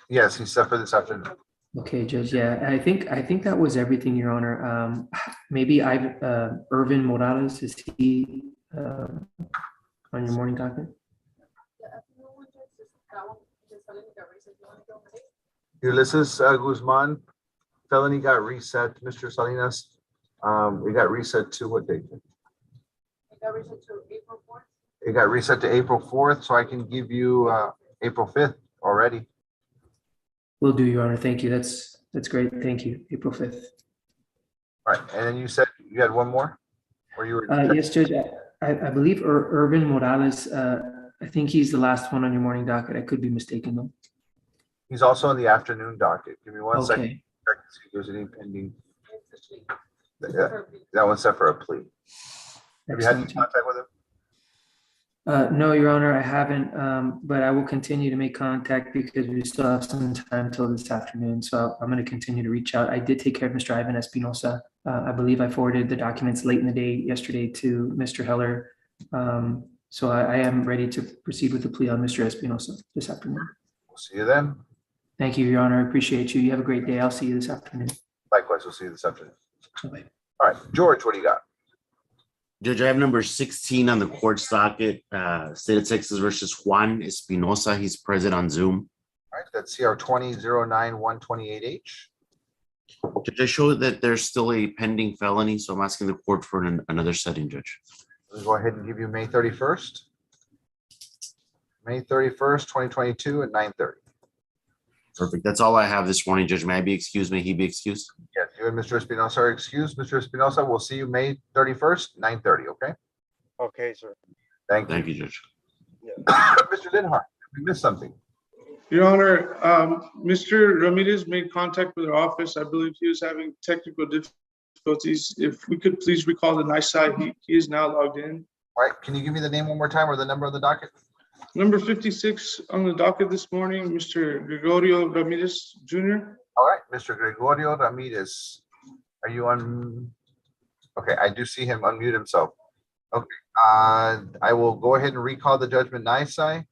Yes, he's set for this afternoon. Okay, Judge. Yeah, I think that was everything, Your Honor. Maybe Irvin Morales, is he on your morning docket? Ulysses Guzman, felony got reset, Mr. Salinas. It got reset to what date? It got reset to April 4th. It got reset to April 4th, so I can give you April 5th already. Will do, Your Honor. Thank you. That's great. Thank you. April 5th. All right, and then you said you had one more? Or you were? Yes, Judge. I believe Irvin Morales, I think he's the last one on your morning docket. I could be mistaken, though. He's also on the afternoon docket. Give me one second. Okay. Check to see if there's any pending. That one's set for a plea. Have you had any contact with him? No, Your Honor, I haven't, but I will continue to make contact because we still have some time till this afternoon. So I'm going to continue to reach out. I did take care of Mr. Ivan Espinosa. I believe I forwarded the documents late in the day yesterday to Mr. Heller. So I am ready to proceed with the plea on Mr. Espinosa this afternoon. We'll see you then. Thank you, Your Honor. I appreciate you. You have a great day. I'll see you this afternoon. Likewise, we'll see you this afternoon. Bye-bye. All right, George, what do you got? Judge, I have number 16 on the court's docket, State of Texas versus Juan Espinosa. He's present on Zoom. All right, that's CR 20-09128H. Judge, I show that there's still a pending felony, so I'm asking the court for another setting, Judge. Let's go ahead and give you May 31st. May 31st, 2022 at 9:30. Perfect. That's all I have this morning, Judge. May I be excused? May he be excused? Yes, you and Mr. Espinosa are excused. Mr. Espinosa, we'll see you May 31st, 9:30, okay? Okay, sir. Thank you. Thank you, Judge. Mr. Linhart, we missed something. Your Honor, Mr. Ramirez made contact with our office. I believe he was having technical difficulties. If we could please recall the NISA, he is now logged in. All right, can you give me the name one more time or the number of the docket? Number 56 on the docket this morning, Mr. Gregorio Ramirez Jr. All right, Mr. Gregorio Ramirez, are you on? Okay, I do see him unmute himself. Okay, I will go ahead and recall the judgment NISA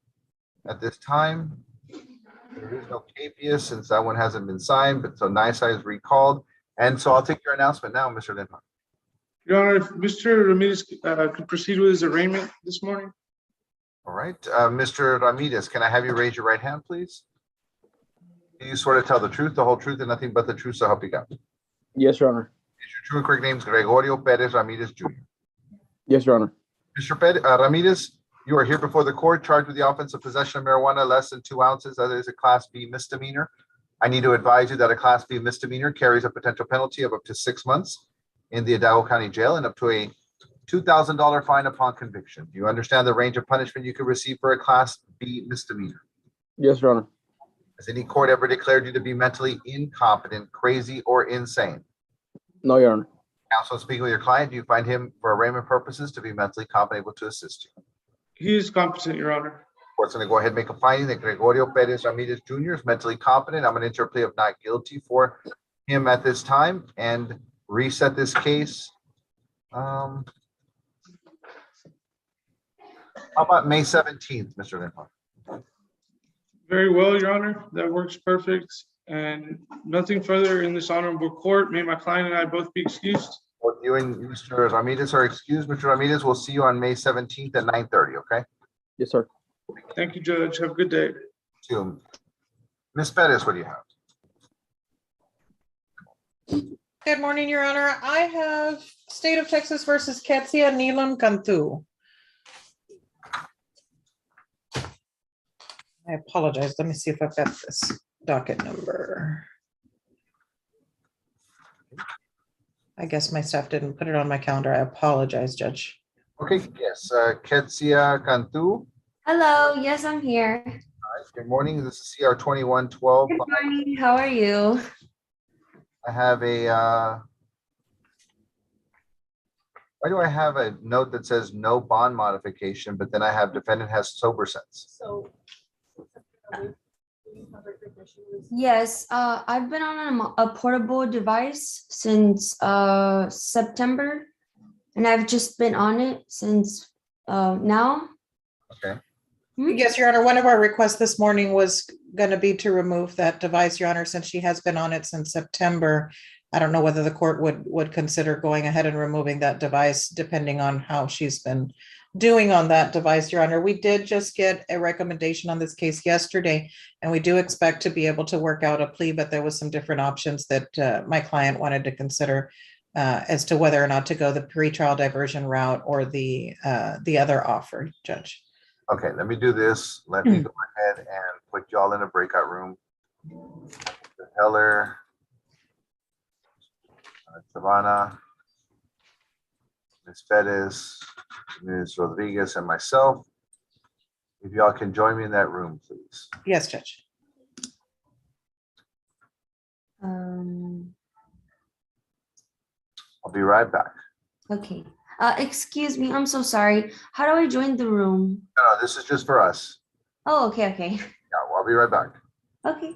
at this time. There is no capias since that one hasn't been signed, but so NISA is recalled. And so I'll take your announcement now, Mr. Linhart. Your Honor, if Mr. Ramirez could proceed with his arraignment this morning. All right, Mr. Ramirez, can I have you raise your right hand, please? Do you swear to tell the truth, the whole truth, and nothing but the truth, so help you God? Yes, Your Honor. Is your true and correct name Gregorio Perez Ramirez Jr.? Yes, Your Honor. Ramirez, you are here before the court charged with the offense of possession of marijuana less than 2 ounces. That is a Class B misdemeanor. I need to advise you that a Class B misdemeanor carries a potential penalty of up to 6 months in the Hidalgo County Jail and up to a $2,000 fine upon conviction. Do you understand the range of punishment you could receive for a Class B misdemeanor? Yes, Your Honor. Has any court ever declared you to be mentally incompetent, crazy, or insane? No, Your Honor. Counsel, speaking with your client, do you find him for arraignment purposes to be mentally competent, able to assist you? He is competent, Your Honor. Court's going to go ahead and make a finding that Gregorio Perez Ramirez Jr. is mentally competent. I'm going to enter a plea of not guilty for him at this time and reset this case. How about May 17th, Mr. Lindholm? Very well, Your Honor. That works perfect. And nothing further in this honorable court. May my client and I both be excused. Both you and Mr. Ramirez are excused. Mr. Ramirez, we'll see you on May 17th at 9:30, okay? Yes, sir. Thank you, Judge. Have a good day. Ms. Perez, what do you have? Good morning, Your Honor. I have State of Texas versus Ketsia Neelam Cantu. I apologize. Let me see if I've got this docket number. I guess my staff didn't put it on my calendar. I apologize, Judge. Okay, yes, Ketsia Cantu. Hello, yes, I'm here. All right, good morning. This is CR 2112. Good morning, how are you? I have a, why do I have a note that says no bond modification, but then I have defendant has sober sense? So. Yes, I've been on a portable device since September, and I've just been on it since now. Okay. Yes, Your Honor, one of our requests this morning was going to be to remove that device, Your Honor, since she has been on it since September. I don't know whether the court would consider going ahead and removing that device, depending on how she's been doing on that device, Your Honor. We did just get a recommendation on this case yesterday, and we do expect to be able to work out a plea, but there was some different options that my client wanted to consider as to whether or not to go the pretrial diversion route or the other offer, Judge. Okay, let me do this. Let me go ahead and put y'all in a breakout room. Mr. Heller, Savannah, Ms. Perez, Ms. Rodriguez, and myself. If y'all can join me in that room, please. Yes, Judge. I'll be right back. Okay. Excuse me, I'm so sorry. How do I join the room? No, this is just for us. Oh, okay. Yeah, well, I'll be right back. Okay.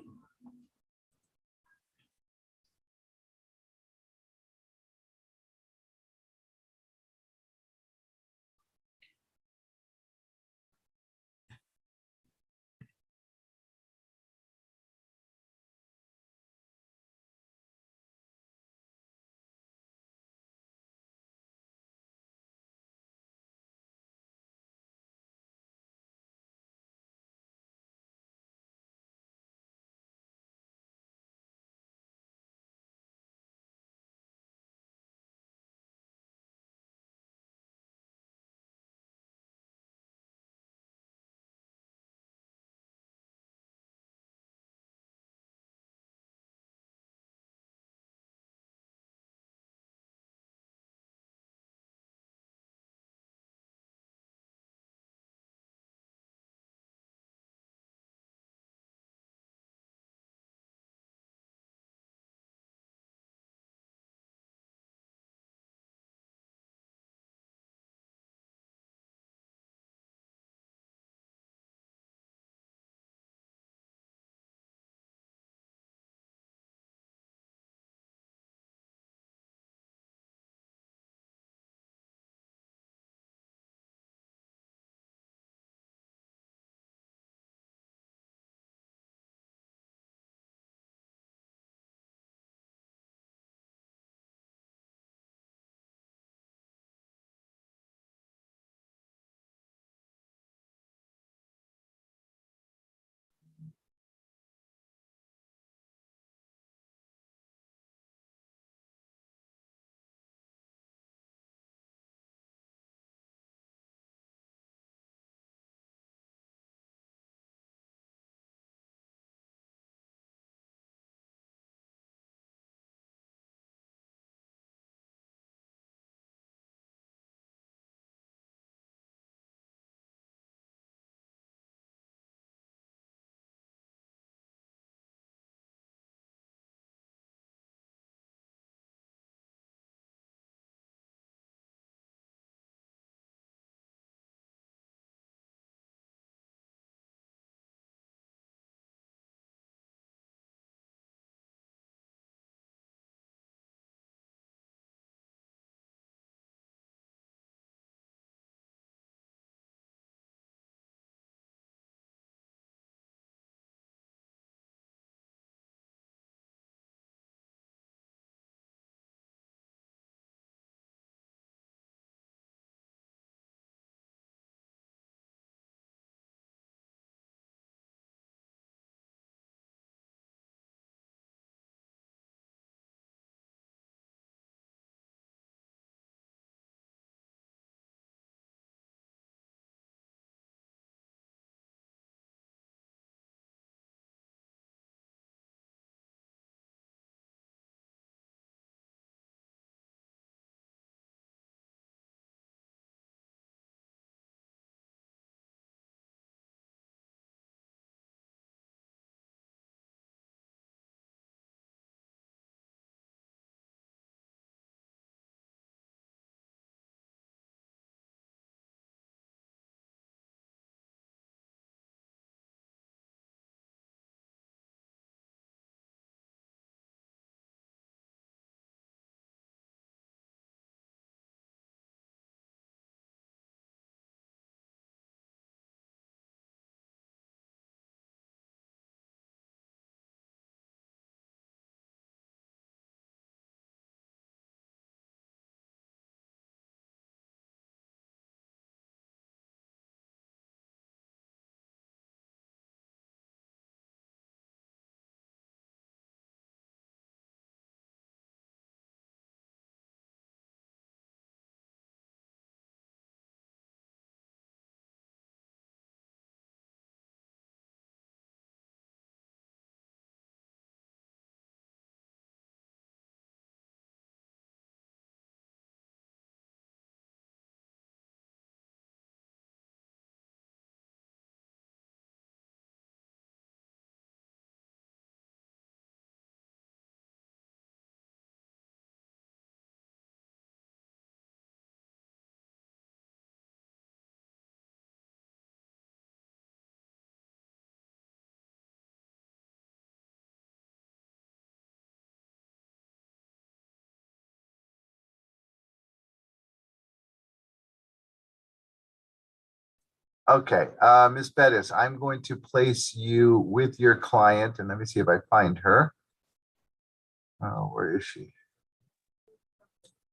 Okay, Ms. Bettis, I'm going to place you with your client, and let me see if I find her. Oh, where is she?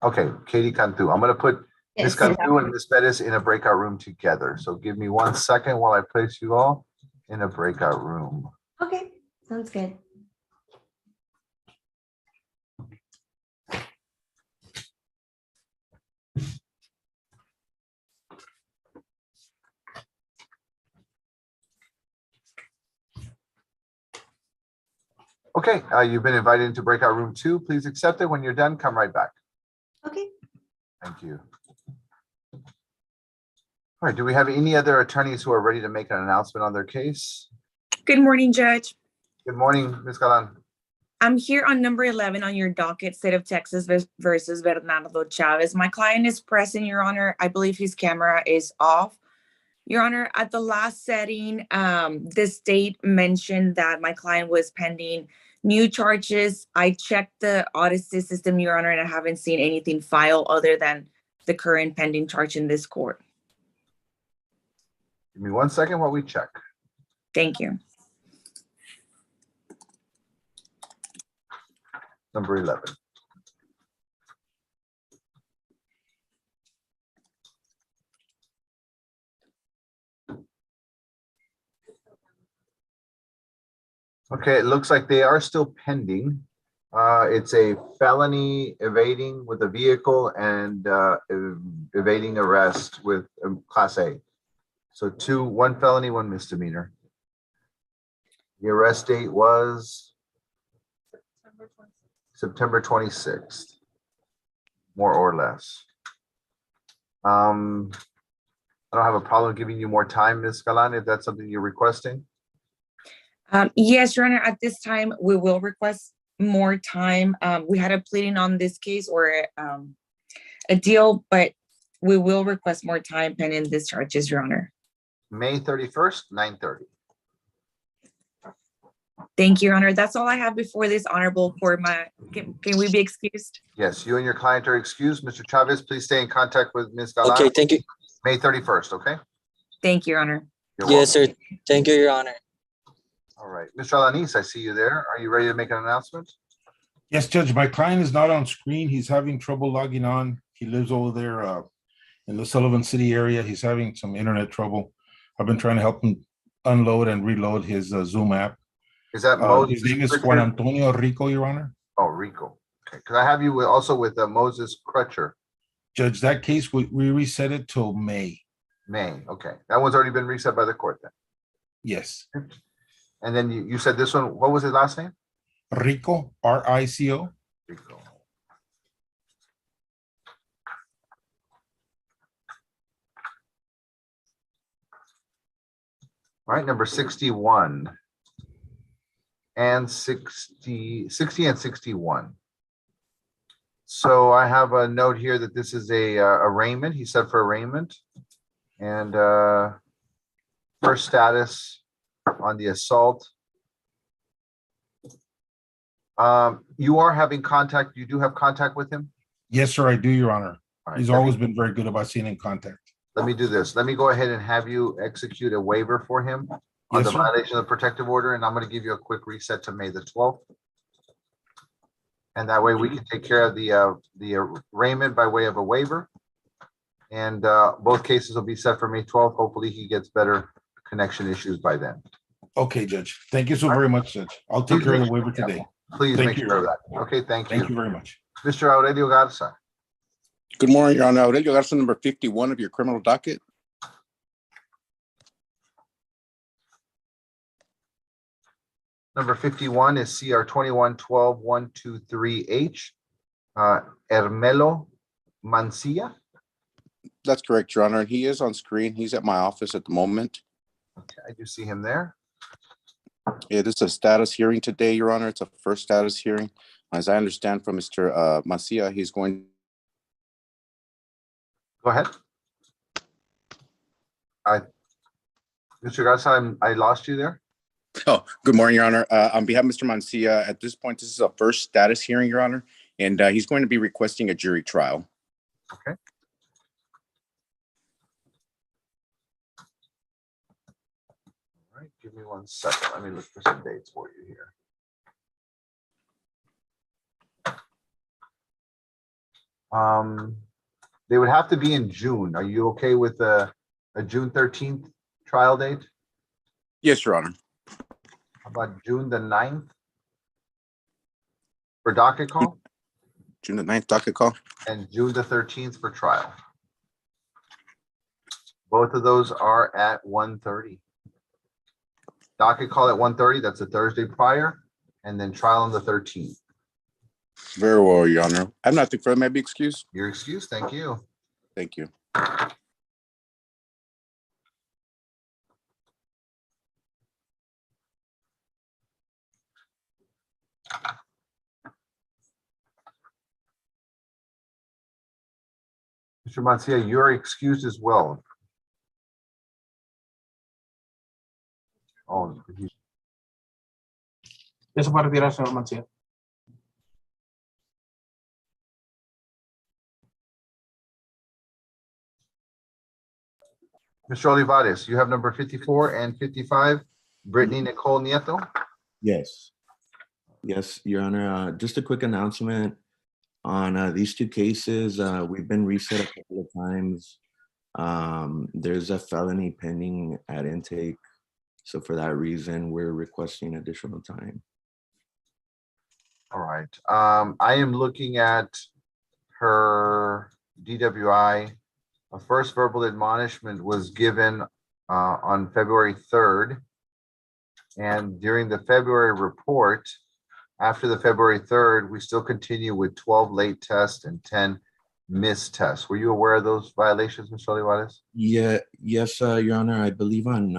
Okay, Katie Cantu. I'm gonna put Ms. Yes. Cantu and Ms. Bettis in a breakout room together. So give me 1 second while I place you all in a breakout room. Okay, sounds good. Okay, you've been invited into breakout room 2. Please accept it. When you're done, come right back. Okay. Thank you. All right, do we have any other attorneys who are ready to make an announcement on their case? Good morning, Judge. Good morning, Ms. Galan. I'm here on number 11 on your docket, State of Texas versus Bernardo Chavez. My client is present, Your Honor. I believe his camera is off. Your Honor, at the last setting, the state mentioned that my client was pending new charges. I checked the Odyssey system, Your Honor, and I haven't seen anything filed other than the current pending charge in this court. Give me 1 second while we check. Thank you. Number 11. Okay, it looks like they are still pending. It's a felony evading with a vehicle and evading arrest with Class A. So 1 felony, 1 misdemeanor. The arrest date was September 26th, more or less. I don't have a problem giving you more time, Ms. Galan, if that's something you're requesting. Yes, Your Honor, at this time, we will request more time. We had a pleading on this case or a deal, but we will request more time pending these charges, Your Honor. May 31st, 9:30. Thank you, Your Honor. That's all I have before this honorable court. Can we be excused? Yes, you and your client are excused. Mr. Chavez, please stay in contact with Ms. Galan. Okay, thank you. May 31st, okay? Thank you, Your Honor. You're Yes, welcome. sir. Thank you, Your Honor. All right, Mr. Alanis, I see you there. Are you ready to make an announcement? Yes, Judge, my client is not on screen. He's having trouble logging on. He lives over there in the Sullivan City area. He's having some internet trouble. I've been trying to help him unload and reload his Zoom app. Is that His name is Juan Antonio Rico, Your Honor. Oh, Rico. Okay, because I have you also with Moses Crutcher. Judge, that case, we reset it till May. May, okay. That one's already been reset by the court then. Yes. And then you said this one, what was his last name? Rico, R-I-C-O. Rico. All right, number 61 and 60 and 61. So I have a note here that this is a arraignment. He said for arraignment and first status on the assault. You are having contact. You do have contact with him? Yes, sir, I do, Your Honor. All right, He's always been very good about staying in contact. Let me do this. Let me go ahead and have you execute a waiver for him on Yes, the sir. violation of the protective order, and I'm going to give you a quick reset to May the 12th. And that way we can take care of the arraignment by way of a waiver. And both cases will be set for May 12th. Hopefully he gets better connection issues by then. Okay, Judge. Thank you so very much, Judge. I'll take care of the waiver today. Please Thank make you. sure of that. Okay, thank you. Thank you very much. Mr. Aurelio Garza. Good morning, Your Honor. Aurelio Garza, number 51 of your criminal docket. Number 51 is CR 21-12-123H. Hermelo Mancia. That's correct, Your Honor. And he is on screen. He's at my office at the moment. Okay, I do see him there. It is a status hearing today, Your Honor. It's a first status hearing. As I understand from Mr. Mancia, he's going. Go ahead. Mr. Garza, I lost you there. Oh, good morning, Your Honor. On behalf of Mr. Mancia, at this point, this is a first status hearing, Your Honor, and he's going to be requesting a jury trial. Okay. right, give me 1 second. Let me look for some dates for you here. They would have to be in June. Are you okay with a June 13th trial date? Yes, Your Honor. How about June the 9th? For docket call? June the 9th docket call. And June the 13th for trial. Both of those are at 1:30. Docket call at 1:30, that's a Thursday prior, and then trial on the 13th. Very well, Your Honor. I have nothing further. May I be excused? Your excuse, thank you. Thank you. Mr. Mancia, you're excused as well. Oh, Eso para retirar, señor Mancía. Mr. Olivares, you have number 54 and 55, Brittany Nicole Nieto. Yes. Yes, Your Honor. Just a quick announcement on these two cases. We've been reset a couple of times. There's a felony pending at intake. So for that reason, we're requesting additional time. All right. I am looking at her DWI. A first verbal admonishment was given on February 3rd. And during the February report, after the February 3rd, we still continue with 12 late tests and 10 missed tests. Were you aware of those violations, Mr. Olivares? Yeah, yes, Your Honor. I believe on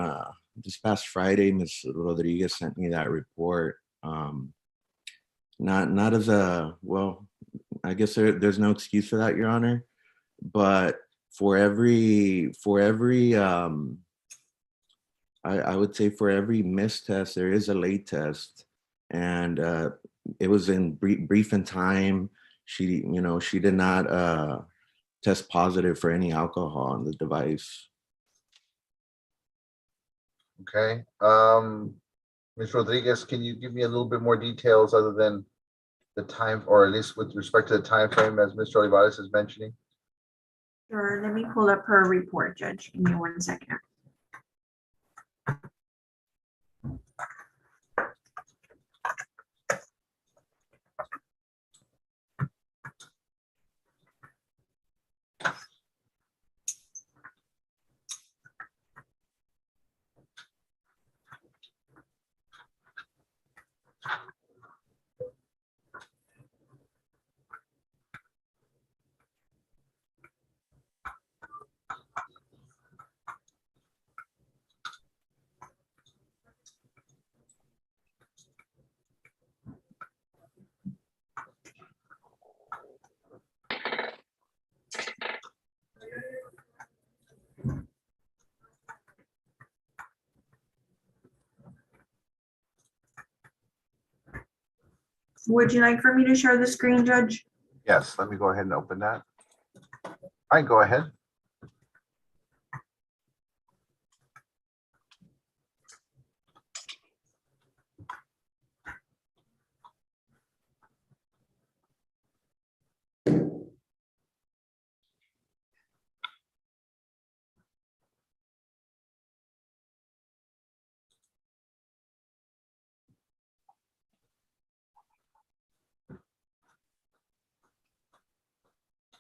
this past Friday, Ms. Rodriguez sent me that report. Not as a, well, I guess there's no excuse for that, Your Honor. But for every I would say for every missed test, there is a late test. And it was in brief in time. She did not test positive for any alcohol on the device. Okay. Ms. Rodriguez, can you give me a little bit more details other than the time, or at least with respect to the time frame as Mr. Olivares is mentioning? Sure, let me pull up her report, Judge. Give me 1 second. Would you like for me to share the screen, Judge? Yes, let me go ahead and open that. All right, go ahead.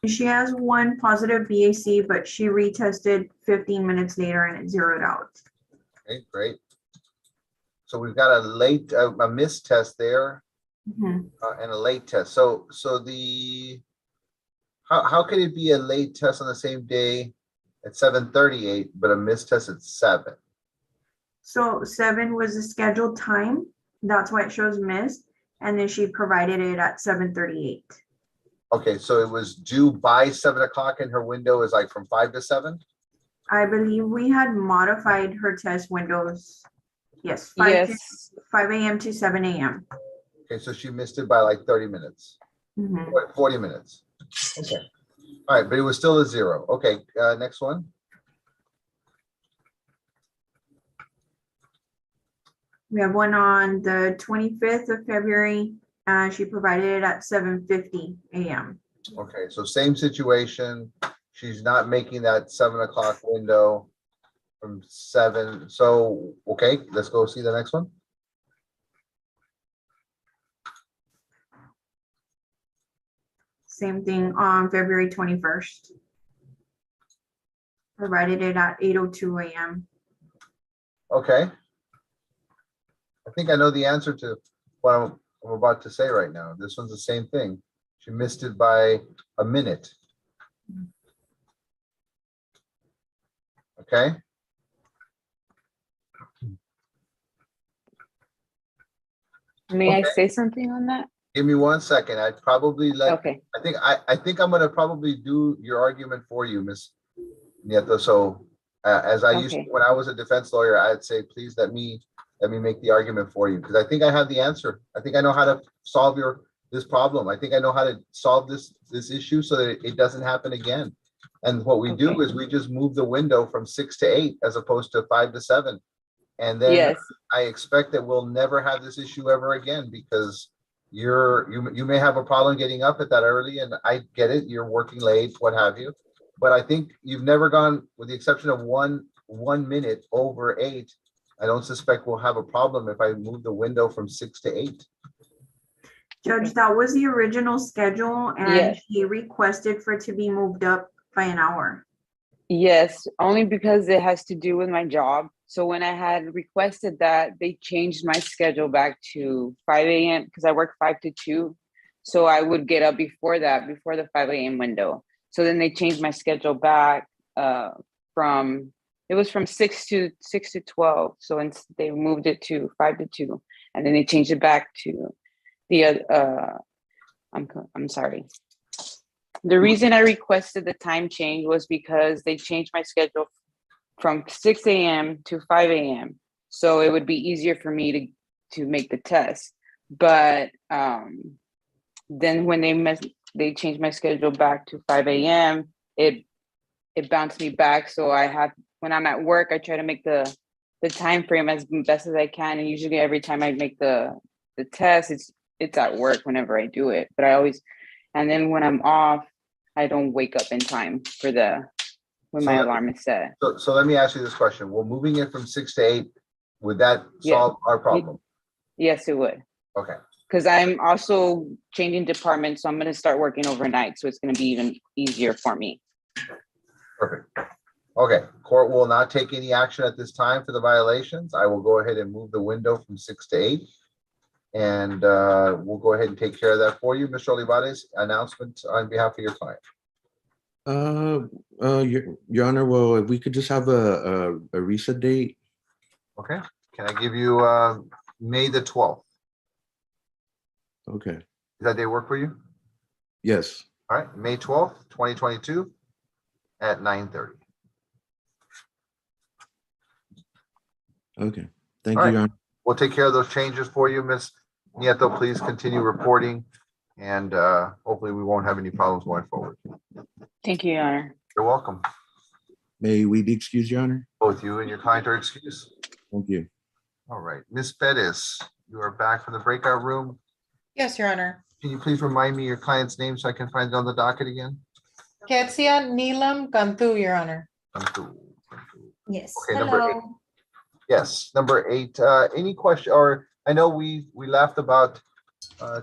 She has one positive BAC, but she retested 15 minutes later and it zeroed out. Okay, great. So we've got a missed test there and a late test. So how can it be a late test on the same day at 7:38, but a missed test at 7? So 7 was the scheduled time. That's why it shows missed. And then she provided it at 7:38. Okay, so it was due by 7 o'clock and her window is like from 5 to 7? I believe we had modified her test windows. Yes, 5 a.m. to 7 a.m. Okay, so she missed it by like 30 minutes, 40 minutes. Okay. All right, but it was still a 0. Okay, next one. We have one on the 25th of February. She provided it at 7:50 a.m. Okay, so same situation. She's not making that 7 o'clock window from 7. So, okay, let's go see the next one. Same thing on February 21st. Provided it at 8:02 a.m. Okay. I think I know the answer to what I'm about to say right now. This one's the same thing. She missed it by a minute. Okay. May I Okay. say something on that? Give me 1 second. I'd probably let, Okay. I think I'm gonna probably do your argument for you, Miss Nieto. So as I used to, Okay. when I was a defense lawyer, I'd say, please let me make the argument for you, because I think I have the answer. I think I know how to solve this problem. I think I know how to solve this issue so that it doesn't happen again. And what we do Okay. is we just move the window from 6 to 8 as opposed to 5 to 7. And then Yes. I expect that we'll never have this issue ever again, because you may have a problem getting up at that early, and I get it, you're working late, what have you. But I think you've never gone, with the exception of one minute over 8. I don't suspect we'll have a problem if I move the window from 6 to 8. Judge, that was the original schedule and Yes. he requested for it to be moved up by an hour. Yes, only because it has to do with my job. So when I had requested that, they changed my schedule back to 5 a.m. because I work 5 to 2. So I would get up before that, before the 5 a.m. window. So then they changed my schedule back from 6 to 12. So they moved it to 5 to 2, and then they changed it back to the I'm sorry. The reason I requested the time change was because they changed my schedule from 6 a.m. to 5 a.m. So it would be easier for me to make the test. But then when they changed my schedule back to 5 a.m., it bounced me back. So when I'm at work, I try to make the time frame as best as I can. And usually every time I make the test, it's at work whenever I do it. But and then when I'm off, I don't wake up in time for when my alarm is set. So let me ask you this question. Well, moving it from 6 to 8, would that solve our problem? Yes, it would. Okay. Because I'm also changing departments, so I'm going to start working overnight. So it's going to be even easier for me. Perfect. Okay, court will not take any action at this time for the violations. I will go ahead and move the window from 6 to 8. And we'll go ahead and take care of that for you. Mr. Olivares, announcement on behalf of your client. Your Honor, well, if we could just have a reset date. Okay, can I give you May the 12th? Okay. Does that day work for you? Yes. All right, May 12th, 2022 at 9:30. Okay, thank All you, right. Your Honor. We'll take care of those changes for you, Ms. Nieto. Please continue reporting, and hopefully we won't have any problems going forward. Thank you, Your Honor. You're welcome. May we be excused, Your Honor? Both you and your client are excused. Thank you. All right, Ms. Pettis, you are back from the breakout room. Yes, Your Honor. Can you please remind me your client's name so I can find it on the docket again? Ketsia Neelam Kantu, Your Honor. Yes. Okay, number 8. Yes, number 8. Any question, or I know we laughed about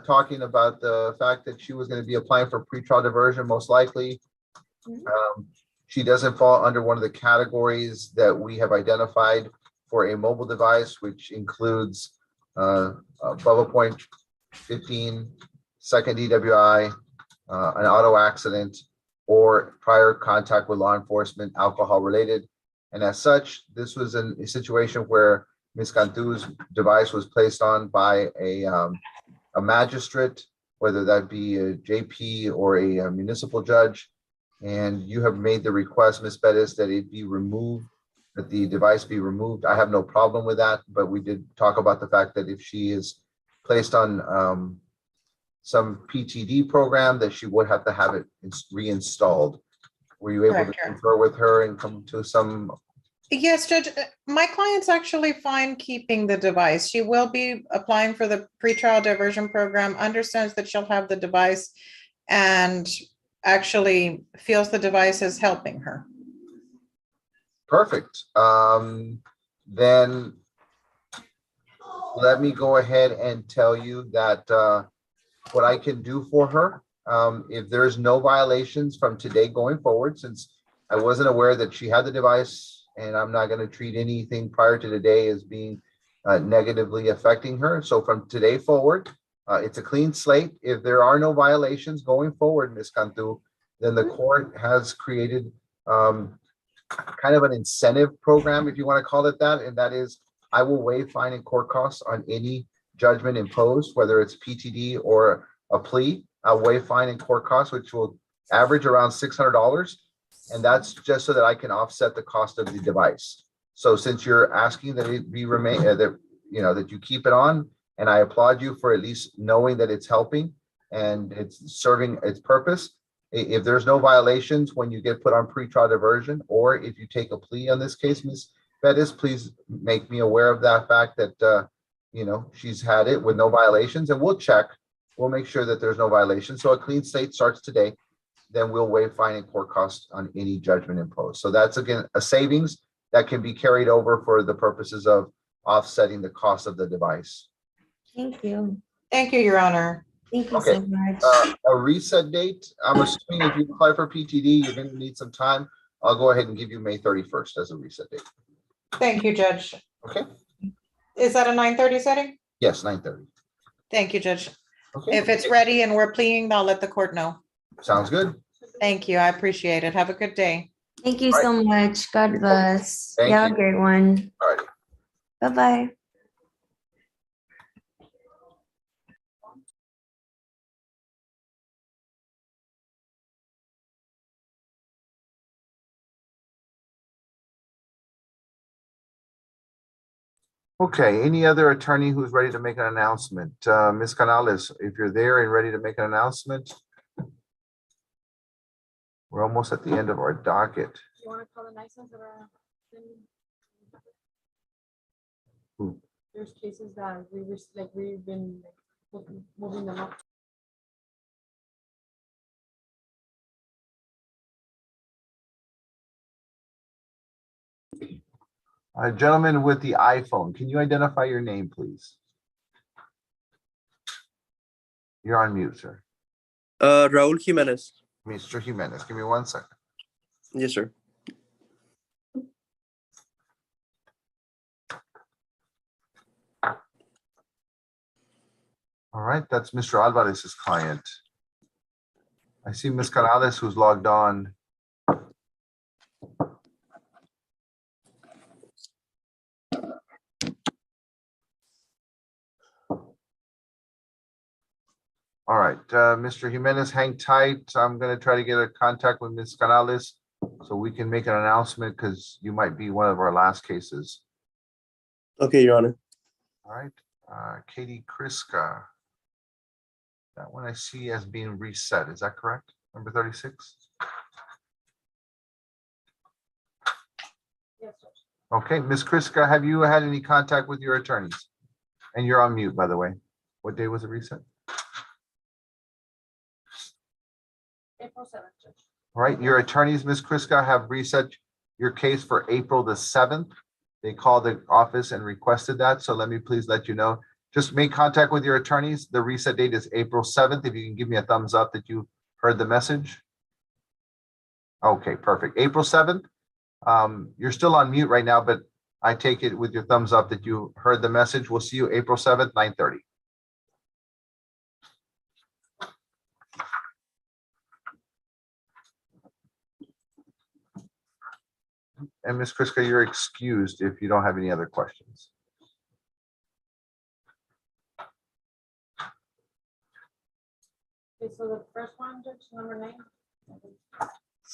talking about the fact that she was going to be applying for pretrial diversion, most likely. She doesn't fall under one of the categories that we have identified for a mobile device, which includes Bubba Point 15, second DWI, an auto accident, or prior contact with law enforcement, alcohol related. And as such, this was a situation where Ms. Cantu's device was placed on by a magistrate, whether that be a JP or a municipal judge. And you have made the request, Ms. Bettis, that it be removed, that the device be removed. I have no problem with that, but we did talk about the fact that if she is placed on some PTD program, that she would have to have it reinstalled. Were you able to confer with her and come to some Yes, Judge, my client's actually fine keeping the device. She will be applying for the pretrial diversion program, understands that she'll have the device, and actually feels the device is helping her. Perfect. Then let me go ahead and tell you that what I can do for her, if there's no violations from today going forward, since I wasn't aware that she had the device, and I'm not going to treat anything prior to today as being negatively affecting her. So from today forward, it's a clean slate. If there are no violations going forward, Ms. Cantu, then the court has created kind of an incentive program, if you want to call it that, and that is I will waive fine and court costs on any judgment imposed, whether it's PTD or a plea. I'll waive fine and court costs, which will average around $600. And that's just so that I can offset the cost of the device. So since you're asking that it be that you keep it on, and I applaud you for at least knowing that it's helping and it's serving its purpose. If there's no violations when you get put on pretrial diversion, or if you take a plea on this case, Ms. Bettis, please make me aware of that fact that she's had it with no violations, and we'll check. We'll make sure that there's no violations. So a clean slate starts today. Then we'll waive fine and court costs on any judgment imposed. So that's, again, a savings that can be carried over for the purposes of offsetting the cost of the device. Thank you. Thank you, Your Honor. Thank you Okay. so much. A reset date, I'm assuming if you apply for PTD, you're going to need some time. I'll go ahead and give you May 31st as a reset date. Thank you, Judge. Okay. Is that a 9:30 setting? Yes, 9:30. Thank you, Judge. Okay. If it's ready and we're pleading, I'll let the court know. Sounds good. Thank you. I appreciate it. Have a good day. Thank you so much. God bless. Thank You have you. a great one. All right. Bye-bye. Okay, any other attorney who's ready to make an announcement? Ms. Canales, if you're there and ready to make an announcement. We're almost at the end of our docket. You want to call the nice ones that are pending? Who? There's cases that we've been moving them up. Gentleman with the iPhone, can you identify your name, please? You're on mute, sir. Raul Jimenez. Mr. Jimenez, give me 1 second. Yes, sir. All right, that's Mr. Alvarez's client. I see Ms. Canales who's logged on. All right, Mr. Jimenez, hang tight. I'm going to try to get a contact with Ms. Canales so we can make an announcement because you might be one of our last cases. Okay, Your Honor. All right, Katie Kriska. That one I see as being reset. Is that correct? Number 36? Yes, Judge. Okay, Ms. Kriska, have you had any contact with your attorneys? And you're on mute, by the way. What day was it reset? April 7th, Judge. All right, your attorneys, Ms. Kriska, have reset your case for April the 7th. They called the office and requested that, so let me please let you know. Just make contact with your attorneys. The reset date is April 7th. If you can give me a thumbs up that you heard the message. Okay, perfect. April 7th. You're still on mute right now, but I take it with your thumbs up that you heard the message. We'll see you April 7th, 9:30. And Ms. Kriska, you're excused if you don't have any other questions. Okay, so the first one, Judge, number 9.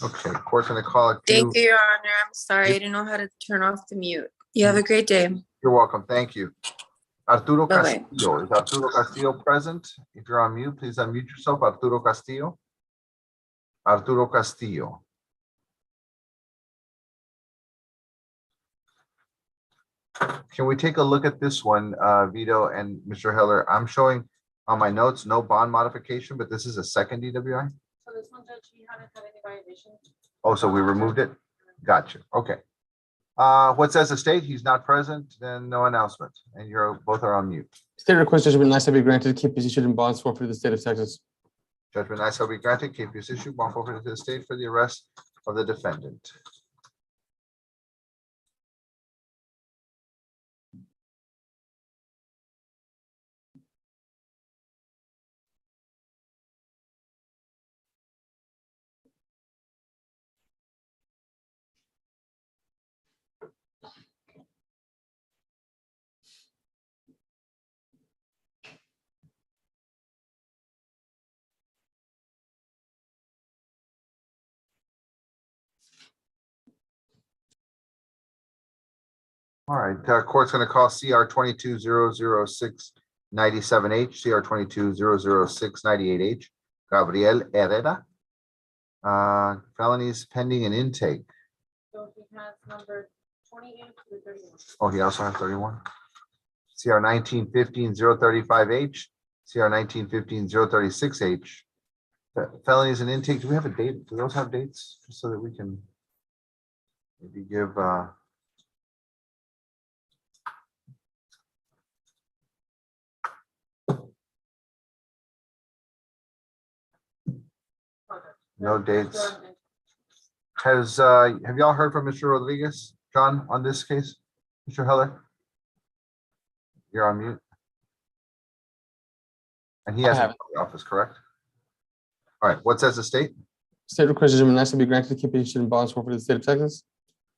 Okay, court's gonna call it. Thank you, Your Honor. I'm sorry. I didn't know how to turn off the mute. You have a great day. You're welcome. Thank you. Arturo Bye-bye. Castillo. Is Arturo Castillo present? If you're on mute, please unmute yourself. Arturo Castillo. Arturo Castillo. Can we take a look at this one, Vito and Mr. Heller? I'm showing on my notes, no bond modification, but this is a second DWI? So this one, Judge, he hadn't had any violations. Oh, so we removed it? Gotcha, okay. What says the state? He's not present, then no announcement, and you're, both are on mute. State request judgment nice to be granted, keep is issued in bonds forfeited to the state of Texas. Judgment I shall be granted, KPS issued, bond forfeited to the state for the arrest of the defendant. All right, court's gonna call CR 22-006-97H, CR 22-006-98H, Gabriel Herrera. Felonies pending and intake. So he has number 28 to 31. Oh, he also has 31. CR 1915-035H, CR 1915-036H. Felonies and intake, do we have a date? Do those have dates? Just so that we can maybe give, no dates. Have y'all heard from Mr. Rodriguez, John, on this case? Mr. Heller? You're on mute. And he has I a have it. office, correct? All right, what says the state? State request judgment nice to be granted, keep is issued in bonds forfeited to the state of Texas.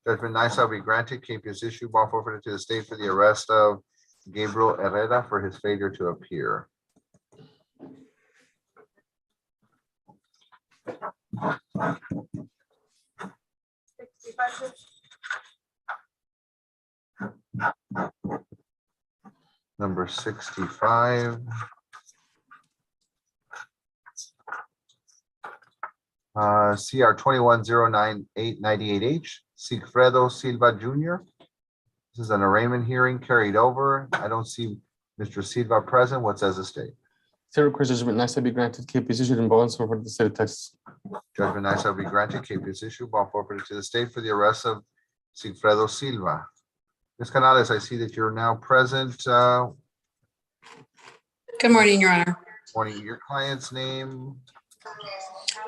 Judgment nice shall be granted, KPS issued, bond forfeited to the state for the arrest of Gabriel Herrera for his failure to appear. Number 65. CR 21-098-98H, Sigfredo Silva Jr. This is an arraignment hearing carried over. I don't see Mr. Silva present. What says the state? State request judgment nice to be granted, keep is issued in bonds forfeited to the state of Texas. Judgment I shall be granted, KPS issued, bond forfeited to the state for the arrest of Sigfredo Silva. Ms. Canales, I see that you're now present. Good morning, Your Honor. Morning, your client's name.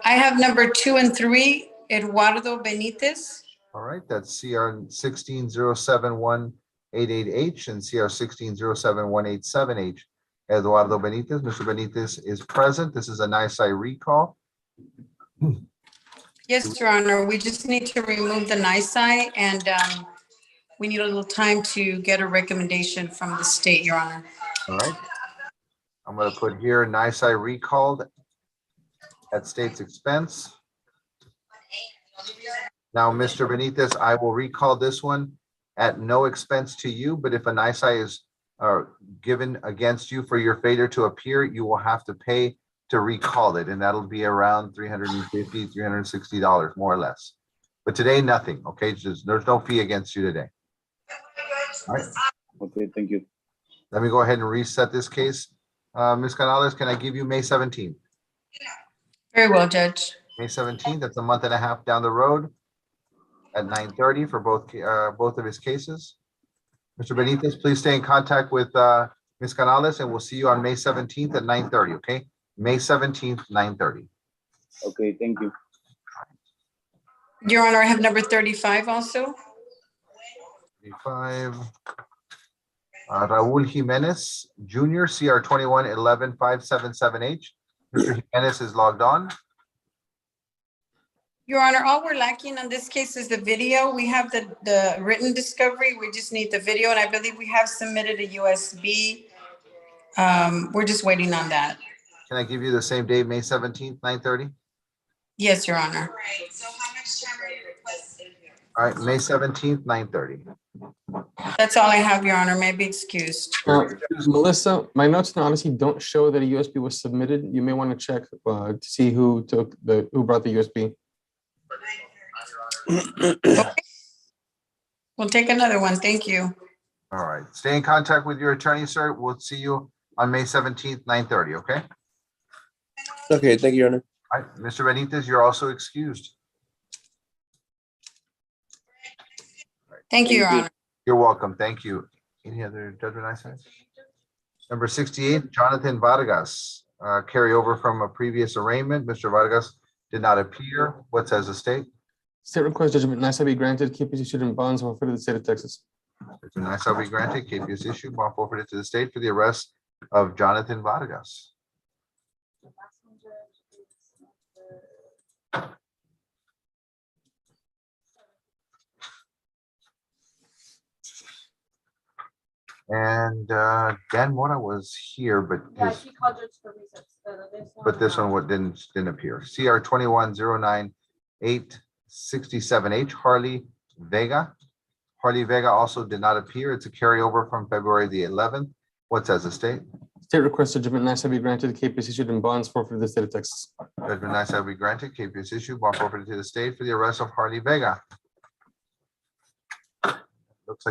I have number 2 and 3, Eduardo Benitez. All right, that's CR 16-071-88H and CR 16-071-87H. Eduardo Benitez. Mr. Benitez is present. This is a nice eye recall. Yes, Your Honor, we just need to remove the NISI and we need a little time to get a recommendation from the state, Your Honor. All right. I'm going to put here nice eye recalled at state's expense. Now, Mr. Benitez, I will recall this one at no expense to you, but if a nice eye is given against you for your failure to appear, you will have to pay to recall it, and that'll be around $350, $360, more or less. But today, nothing, okay? Just, there's no fee against you today. All right. Okay, thank you. Let me go ahead and reset this case. Ms. Canales, can I give you May 17th? Very well, Judge. May 17th, that's a month and a half down the road at 9:30 for both of his cases. Mr. Benitez, please stay in contact with Ms. Canales, and we'll see you on May 17th at 9:30, okay? May 17th, 9:30. Okay, thank you. Your Honor, I have number 35 also. 35. Raul Jimenez Jr., CR 21-11-577H. Mr. Jimenez is logged on. Your Honor, all we're lacking on this case is the video. We have the written discovery. We just need the video, and I believe we have submitted a USB. We're just waiting on that. Can I give you the same date, May 17th, 9:30? Yes, Your Honor. All right, May 17th, 9:30. That's all I have, Your Honor. May be excused. Melissa, my notes now honestly don't show that a USB was submitted. You may want to check to see who brought the USB. Okay. We'll take another one. Thank you. All right. Stay in contact with your attorney, sir. We'll see you on May 17th, 9:30, okay? Okay, thank you, Your Honor. All right, Mr. Benitez, you're also excused. Thank you, Your Honor. You're welcome. Thank you. Any other judgment I said? Number 68, Jonathan Vargas, carryover from a previous arraignment. Mr. Vargas did not appear. What says the state? State request judgment NISA be granted, KPC issued in bonds forfeited to the state of Texas. Judgment I shall be granted. KPS issued, bond forfeited to the state for the arrest of Jonathan Vargas. And Dan Mora was here, but Yeah, his, she called Judge for recess. but this one didn't appear. CR 2109-867H Harley Vega. Harley Vega also did not appear. It's a carryover from February the 11th. What says the state? State request judgment NISA be granted, KPC issued in bonds forfeited to the state of Texas. Judgment I shall be granted. KPS issued, bond forfeited to the state for the arrest of Harley Vega. Looks like